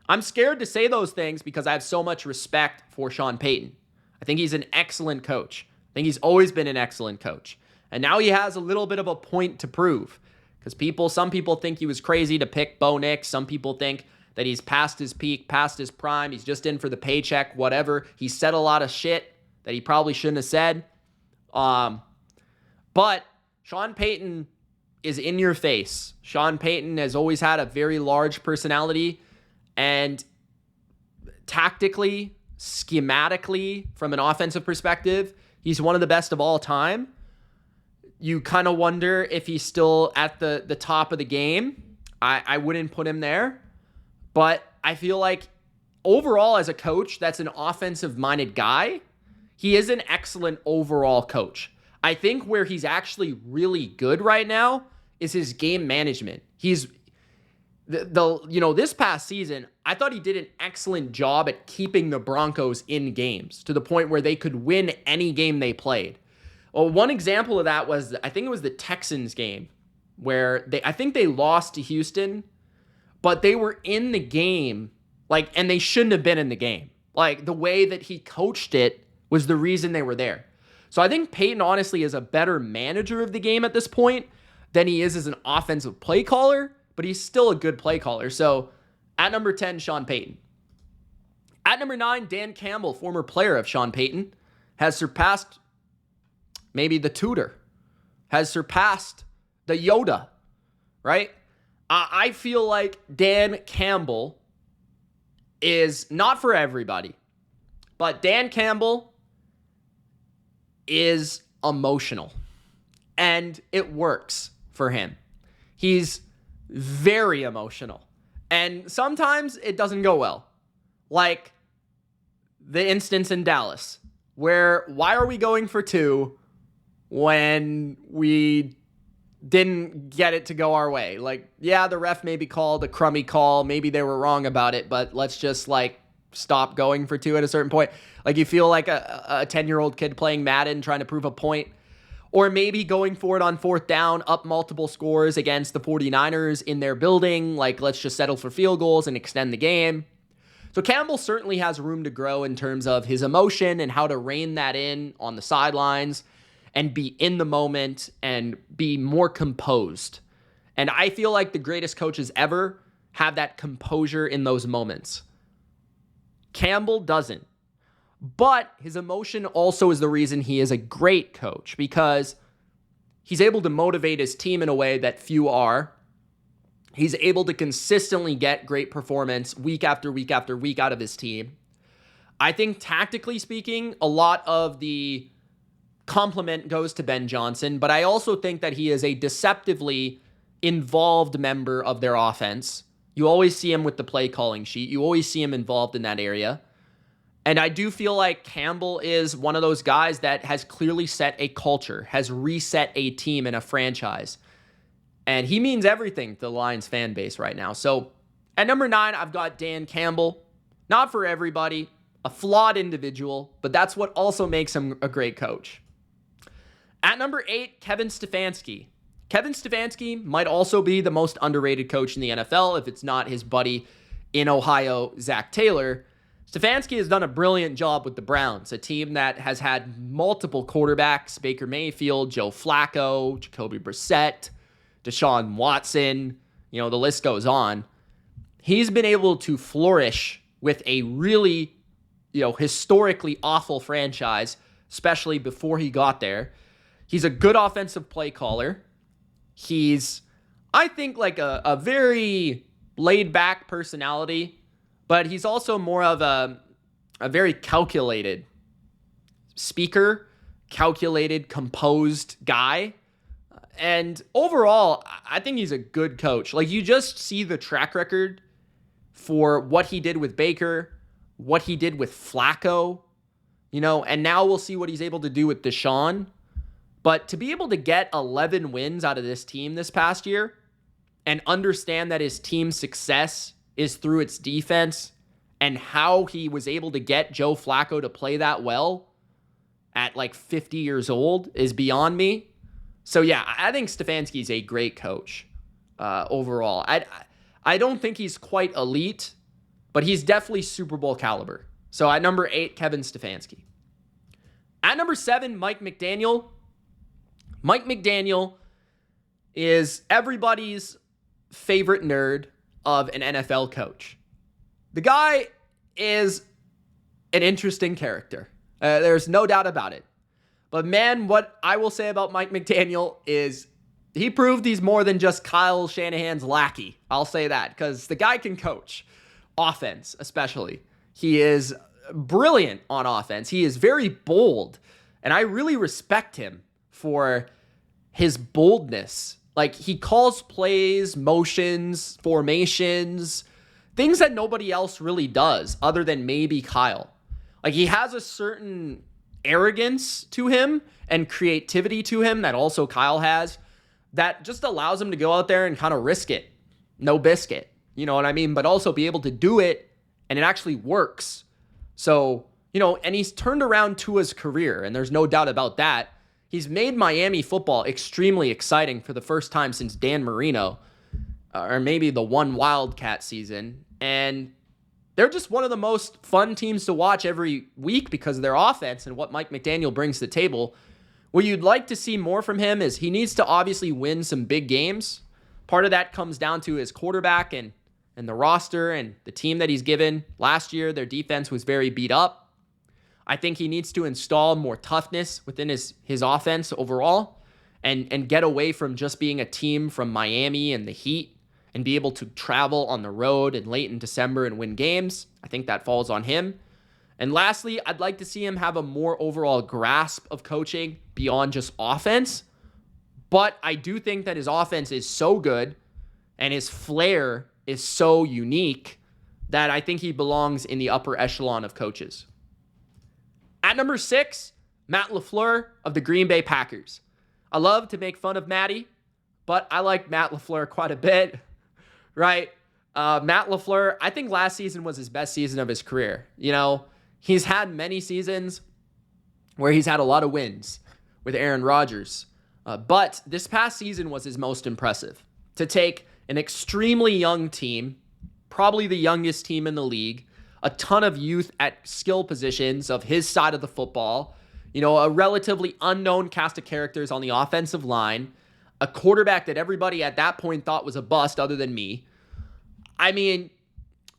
[SPEAKER 1] I'm scared to say those things because I have so much respect for Sean Payton. I think he's an excellent coach. I think he's always been an excellent coach. And now he has a little bit of a point to prove. Because some people think he was crazy to pick Bo Nix. Some people think that he's past his peak, past his prime. He's just in for the paycheck, whatever. He said a lot of shit that he probably shouldn't have said. But Sean Payton is in your face. Sean Payton has always had a very large personality. And tactically, schematically, from an offensive perspective, he's one of the best of all time. You kind of wonder if he's still at the top of the game. I wouldn't put him there. But I feel like overall as a coach that's an offensive-minded guy, he is an excellent overall coach. I think where he's actually really good right now is his game management. He's this past season, I thought he did an excellent job at keeping the Broncos in games to the point where they could win any game they played. Well, one example of that was, I think it was the Texans game where I think they lost to Houston, but they were in the game, and they shouldn't have been in the game. The way that he coached it was the reason they were there. So I think Payton honestly is a better manager of the game at this point than he is as an offensive play caller, but he's still a good play caller. So at number 10, Sean Payton. At number 9, Dan Campbell, former player of Sean Payton, has surpassed maybe the tutor, has surpassed the Yoda, right? I feel like Dan Campbell is not for everybody, but Dan Campbell is emotional, and it works for him. He's very emotional, and sometimes it doesn't go well. Like the instance in Dallas, where why are we going for 2 when we didn't get it to go our way? The ref maybe called a crummy call. Maybe they were wrong about it, but let's just stop going for 2 at a certain point. You feel like a 10-year-old kid playing Madden trying to prove a point. Or maybe going for it on 4th down, up multiple scores against the 49ers in their building. Let's just settle for field goals and extend the game. So Campbell certainly has room to grow in terms of his emotion and how to rein that in on the sidelines and be in the moment and be more composed. And I feel like the greatest coaches ever have that composure in those moments. Campbell doesn't. But his emotion also is the reason he is a great coach, because he's able to motivate his team in a way that few are. He's able to consistently get great performance week after week after week out of his team. I think tactically speaking, a lot of the compliment goes to Ben Johnson, but I also think that he is a deceptively involved member of their offense. You always see him with the play calling sheet. You always see him involved in that area. And I do feel like Campbell is one of those guys that has clearly set a culture, has reset a team and a franchise. And he means everything to the Lions fan base right now. So at number 9, I've got Dan Campbell. Not for everybody, a flawed individual, but that's what also makes him a great coach. At number 8, Kevin Stefanski. Kevin Stefanski might also be the most underrated coach in the NFL if it's not his buddy in Ohio, Zac Taylor. Stefanski has done a brilliant job with the Browns, a team that has had multiple quarterbacks: Baker Mayfield, Joe Flacco, Jacoby Brissett, Deshaun Watson, the list goes on. He's been able to flourish with a really, historically awful franchise, especially before he got there. He's a good offensive play caller. He's, I think, a very laid-back personality, but he's also more of a very calculated speaker, calculated, composed guy. And overall, I think he's a good coach. You just see the track record for what he did with Baker, what he did with Flacco, and now we'll see what he's able to do with Deshaun. But to be able to get 11 wins out of this team this past year and understand that his team's success is through its defense and how he was able to get Joe Flacco to play that well at 50 years old is beyond me. So yeah, I think Stefanski's a great coach overall. I don't think he's quite elite, but he's definitely Super Bowl caliber. So at number 8, Kevin Stefanski. At number 7, Mike McDaniel. Mike McDaniel is everybody's favorite nerd of an NFL coach. The guy is an interesting character. There's no doubt about it. But man, what I will say about Mike McDaniel is he proved he's more than just Kyle Shanahan's lackey. I'll say that, because the guy can coach. Offense, especially. He is brilliant on offense. He is very bold. And I really respect him for his boldness. Like, he calls plays, motions, formations, things that nobody else really does other than maybe Kyle. Like, he has a certain arrogance to him and creativity to him that also Kyle has that just allows him to go out there and kind of risk it. No biscuit. You know what I mean? But also be able to do it, and it actually works. So, and he's turned around Tua's career, and there's no doubt about that. He's made Miami football extremely exciting for the first time since Dan Marino, or maybe the one Wildcat season. And they're just one of the most fun teams to watch every week because of their offense and what Mike McDaniel brings to the table. What you'd like to see more from him is he needs to obviously win some big games. Part of that comes down to his quarterback and the roster and the team that he's given. Last year, their defense was very beat up. I think he needs to install more toughness within his offense overall and get away from just being a team from Miami and the Heat and be able to travel on the road and late in December and win games. I think that falls on him. And lastly, I'd like to see him have a more overall grasp of coaching beyond just offense. But I do think that his offense is so good and his flair is so unique that I think he belongs in the upper echelon of coaches. At number 6, Matt Lafleur of the Green Bay Packers. I love to make fun of Matty, but I like Matt Lafleur quite a bit, right? Matt Lafleur, I think last season was his best season of his career. He's had many seasons where he's had a lot of wins with Aaron Rodgers. But this past season was his most impressive. To take an extremely young team, probably the youngest team in the league, a ton of youth at skill positions of his side of the football, a relatively unknown cast of characters on the offensive line, a quarterback that everybody at that point thought was a bust other than me. I mean,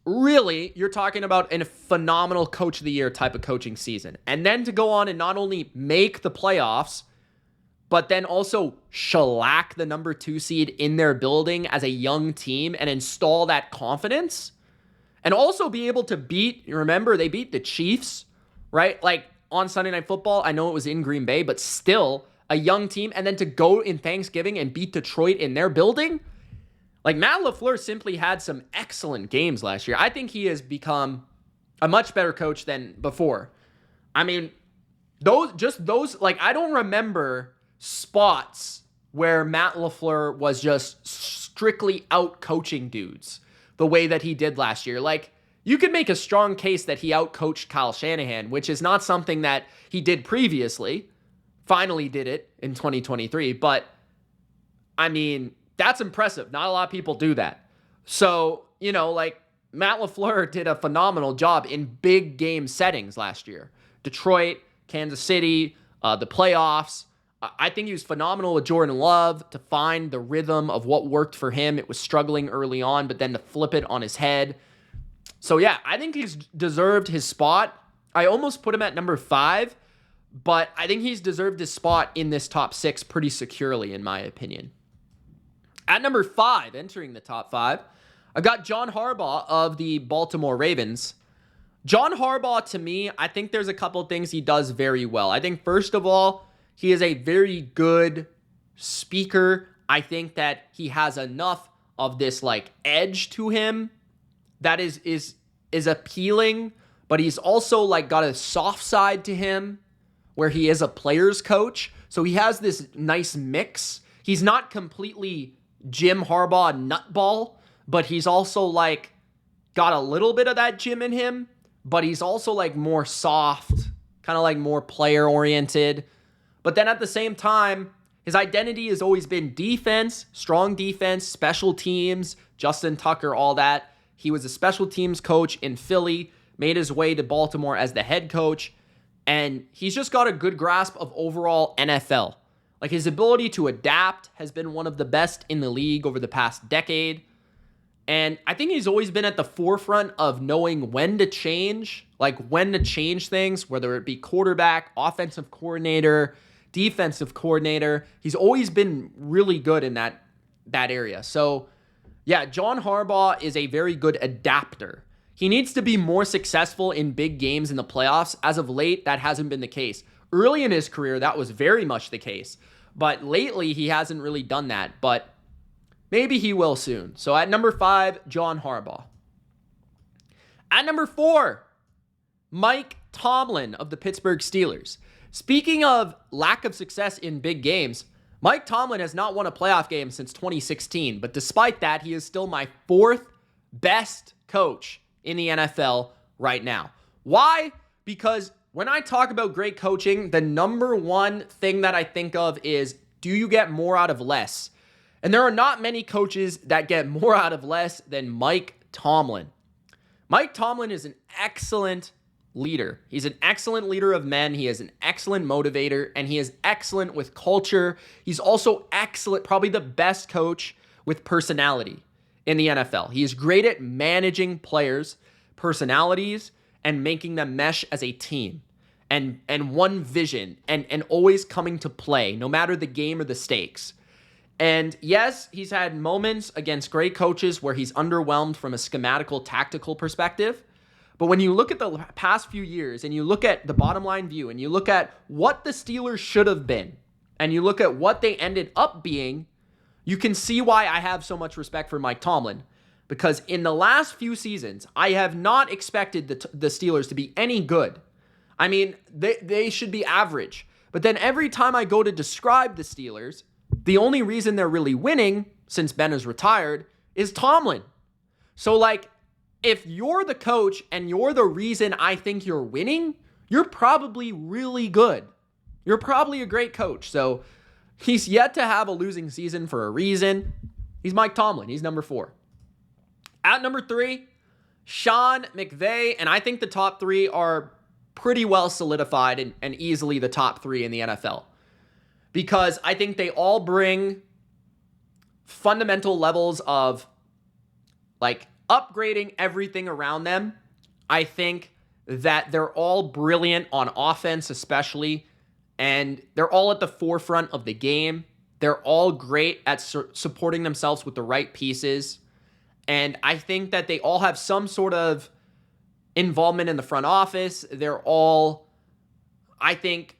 [SPEAKER 1] really, you're talking about a phenomenal coach of the year type of coaching season. And then to go on and not only make the playoffs, but then also shellac the number 2 seed in their building as a young team and install that confidence. And also be able to remember, they beat the Chiefs, right? Like on Sunday Night Football, I know it was in Green Bay, but still a young team. And then to go in Thanksgiving and beat Detroit in their building. Like Matt Lafleur simply had some excellent games last year. I think he has become a much better coach than before. I mean, those, like, I don't remember spots where Matt Lafleur was just strictly out coaching dudes the way that he did last year. Like, you could make a strong case that he out-coached Kyle Shanahan, which is not something that he did previously. Finally did it in 2023. But, I mean, that's impressive. Not a lot of people do that. So, like, Matt Lafleur did a phenomenal job in big game settings last year. Detroit, Kansas City, the playoffs. I think he was phenomenal with Jordan Love to find the rhythm of what worked for him. It was struggling early on, but then to flip it on his head. So yeah, I think he's deserved his spot. I almost put him at number 5, but I think he's deserved his spot in this top 6 pretty securely, in my opinion. At number 5, entering the top 5, I got John Harbaugh of the Baltimore Ravens. John Harbaugh, to me, I think there's a couple things he does very well. I think, first of all, he is a very good speaker. I think that he has enough of this like edge to him that is appealing, but he's also like got a soft side to him where he is a player's coach. So he has this nice mix. He's not completely Jim Harbaugh nutball, but he's also like got a little bit of that Jim in him, but he's also like more soft, kind of like more player oriented. But then at the same time, his identity has always been defense, strong defense, special teams, Justin Tucker, all that. He was a special teams coach in Philly, made his way to Baltimore as the head coach, and he's just got a good grasp of overall NFL. Like, his ability to adapt has been one of the best in the league over the past decade. And I think he's always been at the forefront of knowing when to change, like when to change things, whether it be quarterback, offensive coordinator, defensive coordinator. He's always been really good in that area. So, yeah, John Harbaugh is a very good adapter. He needs to be more successful in big games in the playoffs. As of late, that hasn't been the case. Early in his career, that was very much the case. But lately, he hasn't really done that. But maybe he will soon. So at number 5, John Harbaugh. At number 4, Mike Tomlin of the Pittsburgh Steelers. Speaking of lack of success in big games, Mike Tomlin has not won a playoff game since 2016. But despite that, he is still my 4th best coach in the NFL right now. Why? Because when I talk about great coaching, the number one thing that I think of is, do you get more out of less? And there are not many coaches that get more out of less than Mike Tomlin. Mike Tomlin is an excellent leader. He's an excellent leader of men. He is an excellent motivator, and he is excellent with culture. He's also excellent, probably the best coach with personality in the NFL. He is great at managing players' personalities and making them mesh as a team and one vision and always coming to play, no matter the game or the stakes. And yes, he's had moments against great coaches where he's underwhelmed from a schematical, tactical perspective. But when you look at the past few years and you look at the bottom line view and you look at what the Steelers should have been and you look at what they ended up being, you can see why I have so much respect for Mike Tomlin. Because in the last few seasons, I have not expected the Steelers to be any good. I mean, they should be average. But then every time I go to describe the Steelers, the only reason they're really winning, since Ben is retired, is Tomlin. So, like, if you're the coach and you're the reason I think you're winning, you're probably really good. You're probably a great coach. So, he's yet to have a losing season for a reason. He's Mike Tomlin. He's number 4. At number 3, Sean McVay. And I think the top 3 are pretty well solidified and easily the top 3 in the NFL. Because I think they all bring fundamental levels of, like, upgrading everything around them. I think that they're all brilliant on offense especially, and they're all at the forefront of the game. They're all great at supporting themselves with the right pieces. And I think that they all have some sort of involvement in the front office. They're all, I think,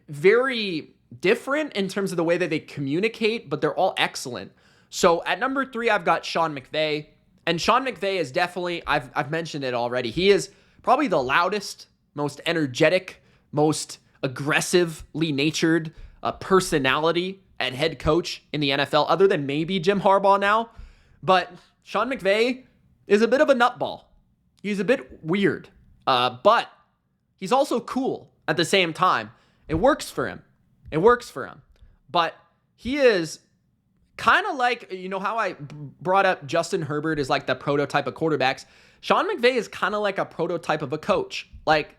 [SPEAKER 1] very different in terms of the way that they communicate, but they're all excellent. So at number 3, I've got Sean McVay. And Sean McVay is definitely, I've mentioned it already, he is probably the loudest, most energetic, most aggressively natured personality at head coach in the NFL, other than maybe Jim Harbaugh now. But Sean McVay is a bit of a nutball. He's a bit weird, but he's also cool at the same time. It works for him. But he is kind of like, you know how I brought up Justin Herbert as like the prototype of quarterbacks? Sean McVay is kind of like a prototype of a coach. Like,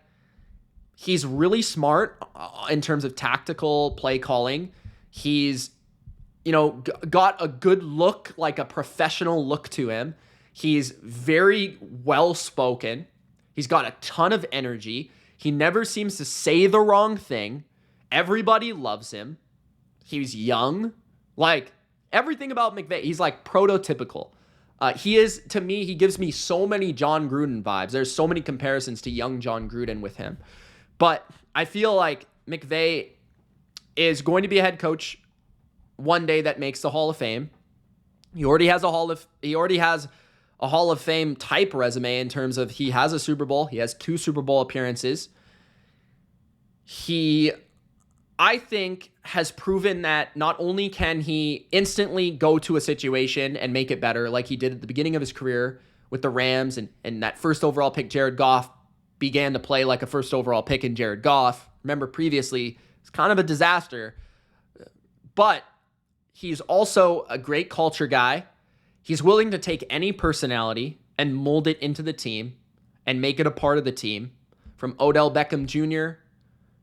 [SPEAKER 1] he's really smart in terms of tactical play calling. He's, got a good look, like a professional look to him. He's very well-spoken. He's got a ton of energy. He never seems to say the wrong thing. Everybody loves him. He's young. Like, everything about McVay, he's like prototypical. He is, to me, he gives me so many John Gruden vibes. There's so many comparisons to young John Gruden with him. But I feel like McVay is going to be a head coach one day that makes the Hall of Fame. He already has a Hall of Fame type resume in terms of he has a Super Bowl. He has 2 Super Bowl appearances. He, I think, has proven that not only can he instantly go to a situation and make it better, like he did at the beginning of his career with the Rams, and that first overall pick, Jared Goff, began to play like a first overall pick in Jared Goff. Remember, previously, it's kind of a disaster. But he's also a great culture guy. He's willing to take any personality and mold it into the team and make it a part of the team, from Odell Beckham Jr.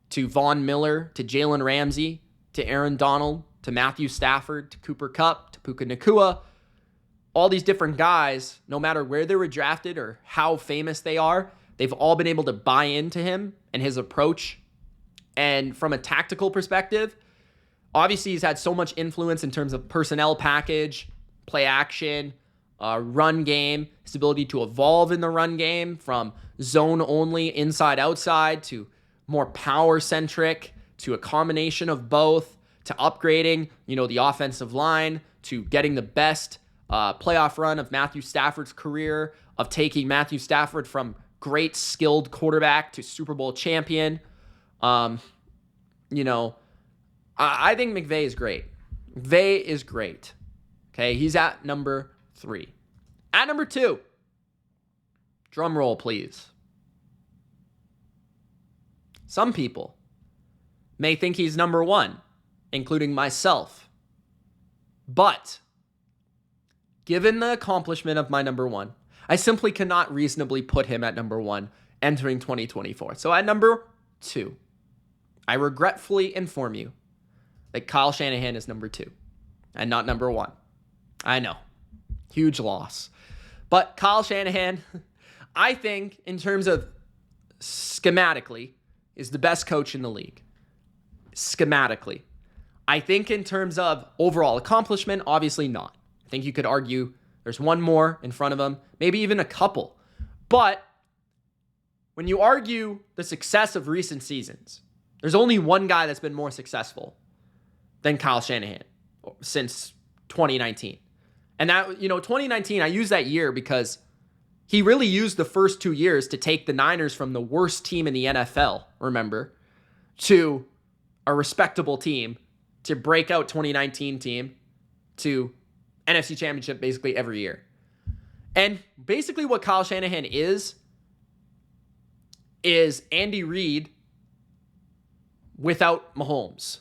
[SPEAKER 1] to Von Miller to Jalen Ramsey to Aaron Donald to Matthew Stafford to Cooper Kupp to Puka Nacua. All these different guys, no matter where they were drafted or how famous they are, they've all been able to buy into him and his approach. And from a tactical perspective, obviously he's had so much influence in terms of personnel package, play action, run game, his ability to evolve in the run game from zone only, inside outside, to more power centric, to a combination of both, to upgrading, the offensive line, to getting the best playoff run of Matthew Stafford's career, of taking Matthew Stafford from great skilled quarterback to Super Bowl champion. I think McVay is great. McVay is great. Okay, he's at number 3. At number 2, drum roll, please. Some people may think he's number 1, including myself. But given the accomplishment of my number 1, I simply cannot reasonably put him at number 1 entering 2024. So at number 2, I regretfully inform you that Kyle Shanahan is number 2 and not number 1. I know. Huge loss. But Kyle Shanahan, I think, in terms of schematically, is the best coach in the league. Schematically. I think in terms of overall accomplishment, obviously not. I think you could argue there's one more in front of him, maybe even a couple. But when you argue the success of recent seasons, there's only one guy that's been more successful than Kyle Shanahan since 2019. And that, 2019, I use that year because he really used the first 2 years to take the Niners from the worst team in the NFL, remember, to a respectable team, to breakout 2019 team, to NFC Championship basically every year. And basically what Kyle Shanahan is Andy Reid without Mahomes.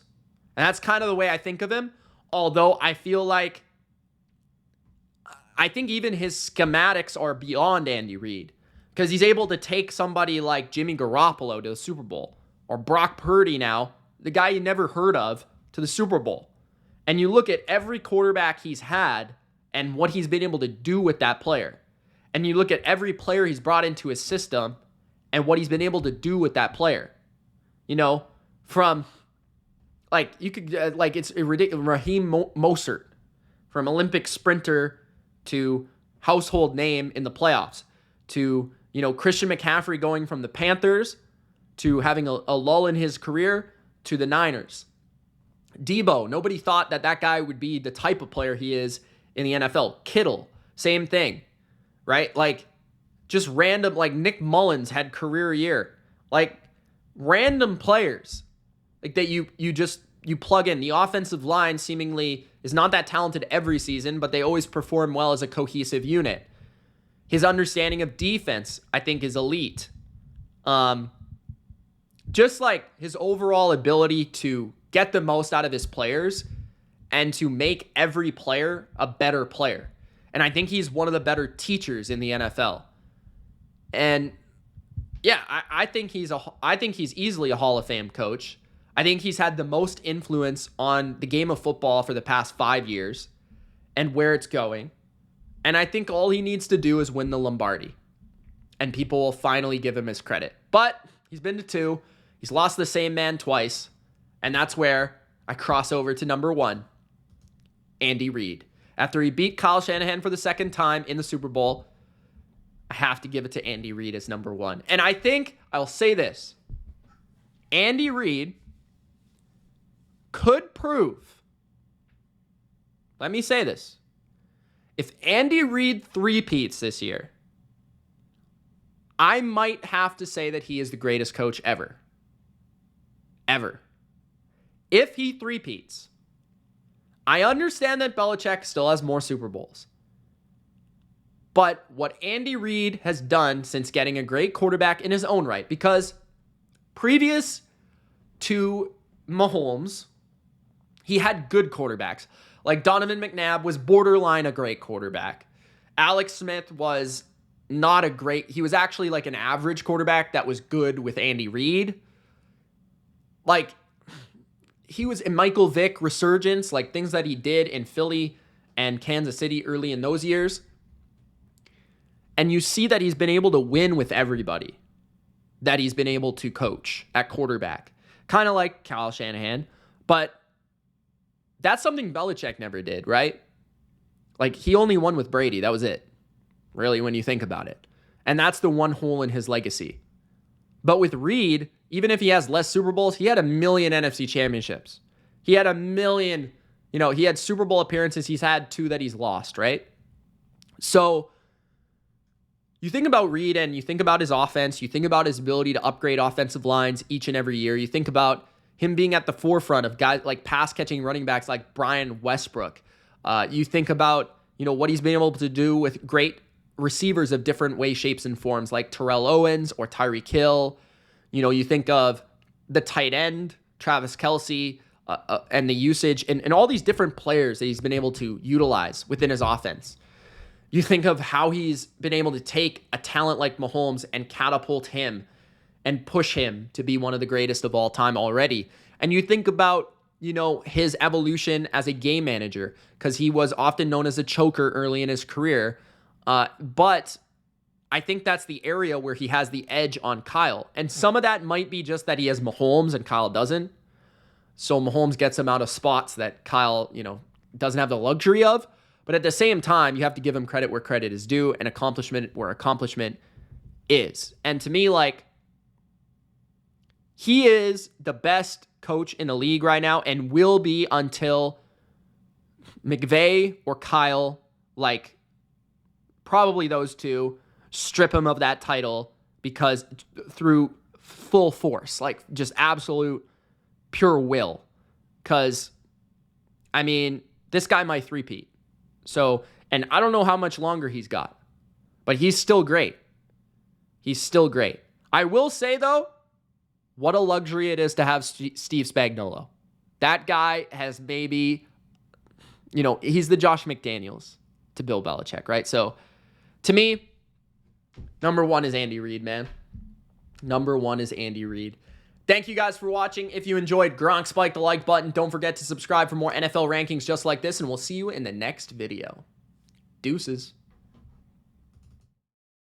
[SPEAKER 1] And that's kind of the way I think of him, although I feel like I think even his schematics are beyond Andy Reid, because he's able to take somebody like Jimmy Garoppolo to the Super Bowl, or Brock Purdy now, the guy you never heard of, to the Super Bowl. And you look at every quarterback he's had and what he's been able to do with that player. And you look at every player he's brought into his system and what he's been able to do with that player. From, it's ridiculous. Raheem Mostert, from Olympic sprinter to household name in the playoffs, to, Christian McCaffrey going from the Panthers to having a lull in his career to the Niners. Deebo, nobody thought that guy would be the type of player he is in the NFL. Kittle, same thing, right? Just random, Nick Mullins had career year. Random players that you plug in. The offensive line seemingly is not that talented every season, but they always perform well as a cohesive unit. His understanding of defense, I think, is elite. Just his overall ability to get the most out of his players and to make every player a better player. And I think he's one of the better teachers in the NFL. And yeah, I think he's easily a Hall of Fame coach. I think he's had the most influence on the game of football for the past 5 years and where it's going. And I think all he needs to do is win the Lombardi, and people will finally give him his credit. But he's been to 2. He's lost the same man twice. And that's where I cross over to number 1, Andy Reid. After he beat Kyle Shanahan for the second time in the Super Bowl, I have to give it to Andy Reid as number 1. And I think I'll say this. Andy Reid could prove, let me say this, if Andy Reid three-peats this year, I might have to say that he is the greatest coach ever. Ever. If he three-peats, I understand that Belichick still has more Super Bowls. But what Andy Reid has done since getting a great quarterback in his own right, because previous to Mahomes, he had good quarterbacks. Like Donovan McNabb was borderline a great quarterback. Alex Smith was not a great, he was actually like an average quarterback that was good with Andy Reid. Like, he was in Michael Vick resurgence, like things that he did in Philly and Kansas City early in those years. And you see that he's been able to win with everybody that he's been able to coach at quarterback. Kind of like Kyle Shanahan. But that's something Belichick never did, right? Like, he only won with Brady. That was it, really, when you think about it. And that's the one hole in his legacy. But with Reid, even if he has less Super Bowls, he had 1 million NFC championships. He had 1 million, he had Super Bowl appearances. He's had 2 that he's lost, right? So you think about Reid and you think about his offense. You think about his ability to upgrade offensive lines each and every year. You think about him being at the forefront of guys like pass-catching running backs like Brian Westbrook. You think about, what he's been able to do with great receivers of different ways, shapes, and forms like Terrell Owens or Tyreek Hill. You think of the tight end, Travis Kelce, and the usage and all these different players that he's been able to utilize within his offense. You think of how he's been able to take a talent like Mahomes and catapult him and push him to be one of the greatest of all time already. And you think about, his evolution as a game manager, because he was often known as a choker early in his career. But I think that's the area where he has the edge on Kyle. And some of that might be just that he has Mahomes and Kyle doesn't. So Mahomes gets him out of spots that Kyle, doesn't have the luxury of. But at the same time, you have to give him credit where credit is due and accomplishment where accomplishment is. And to me, he is the best coach in the league right now and will be until McVay or Kyle, probably those two, strip him of that title because through full force, just absolute pure will. Because, this guy might three-peat. So, and I don't know how much longer he's got, but he's still great. He's still great. I will say, though, what a luxury it is to have Steve Spagnuolo. That guy has maybe, he's the Josh McDaniels to Bill Belichick, right? So, to me, number 1 is Andy Reid, man. Number 1 is Andy Reid. Thank you guys for watching. If you enjoyed, Gronk spike the like button. Don't forget to subscribe for more NFL rankings just like this, and we'll see you in the next video. Deuces.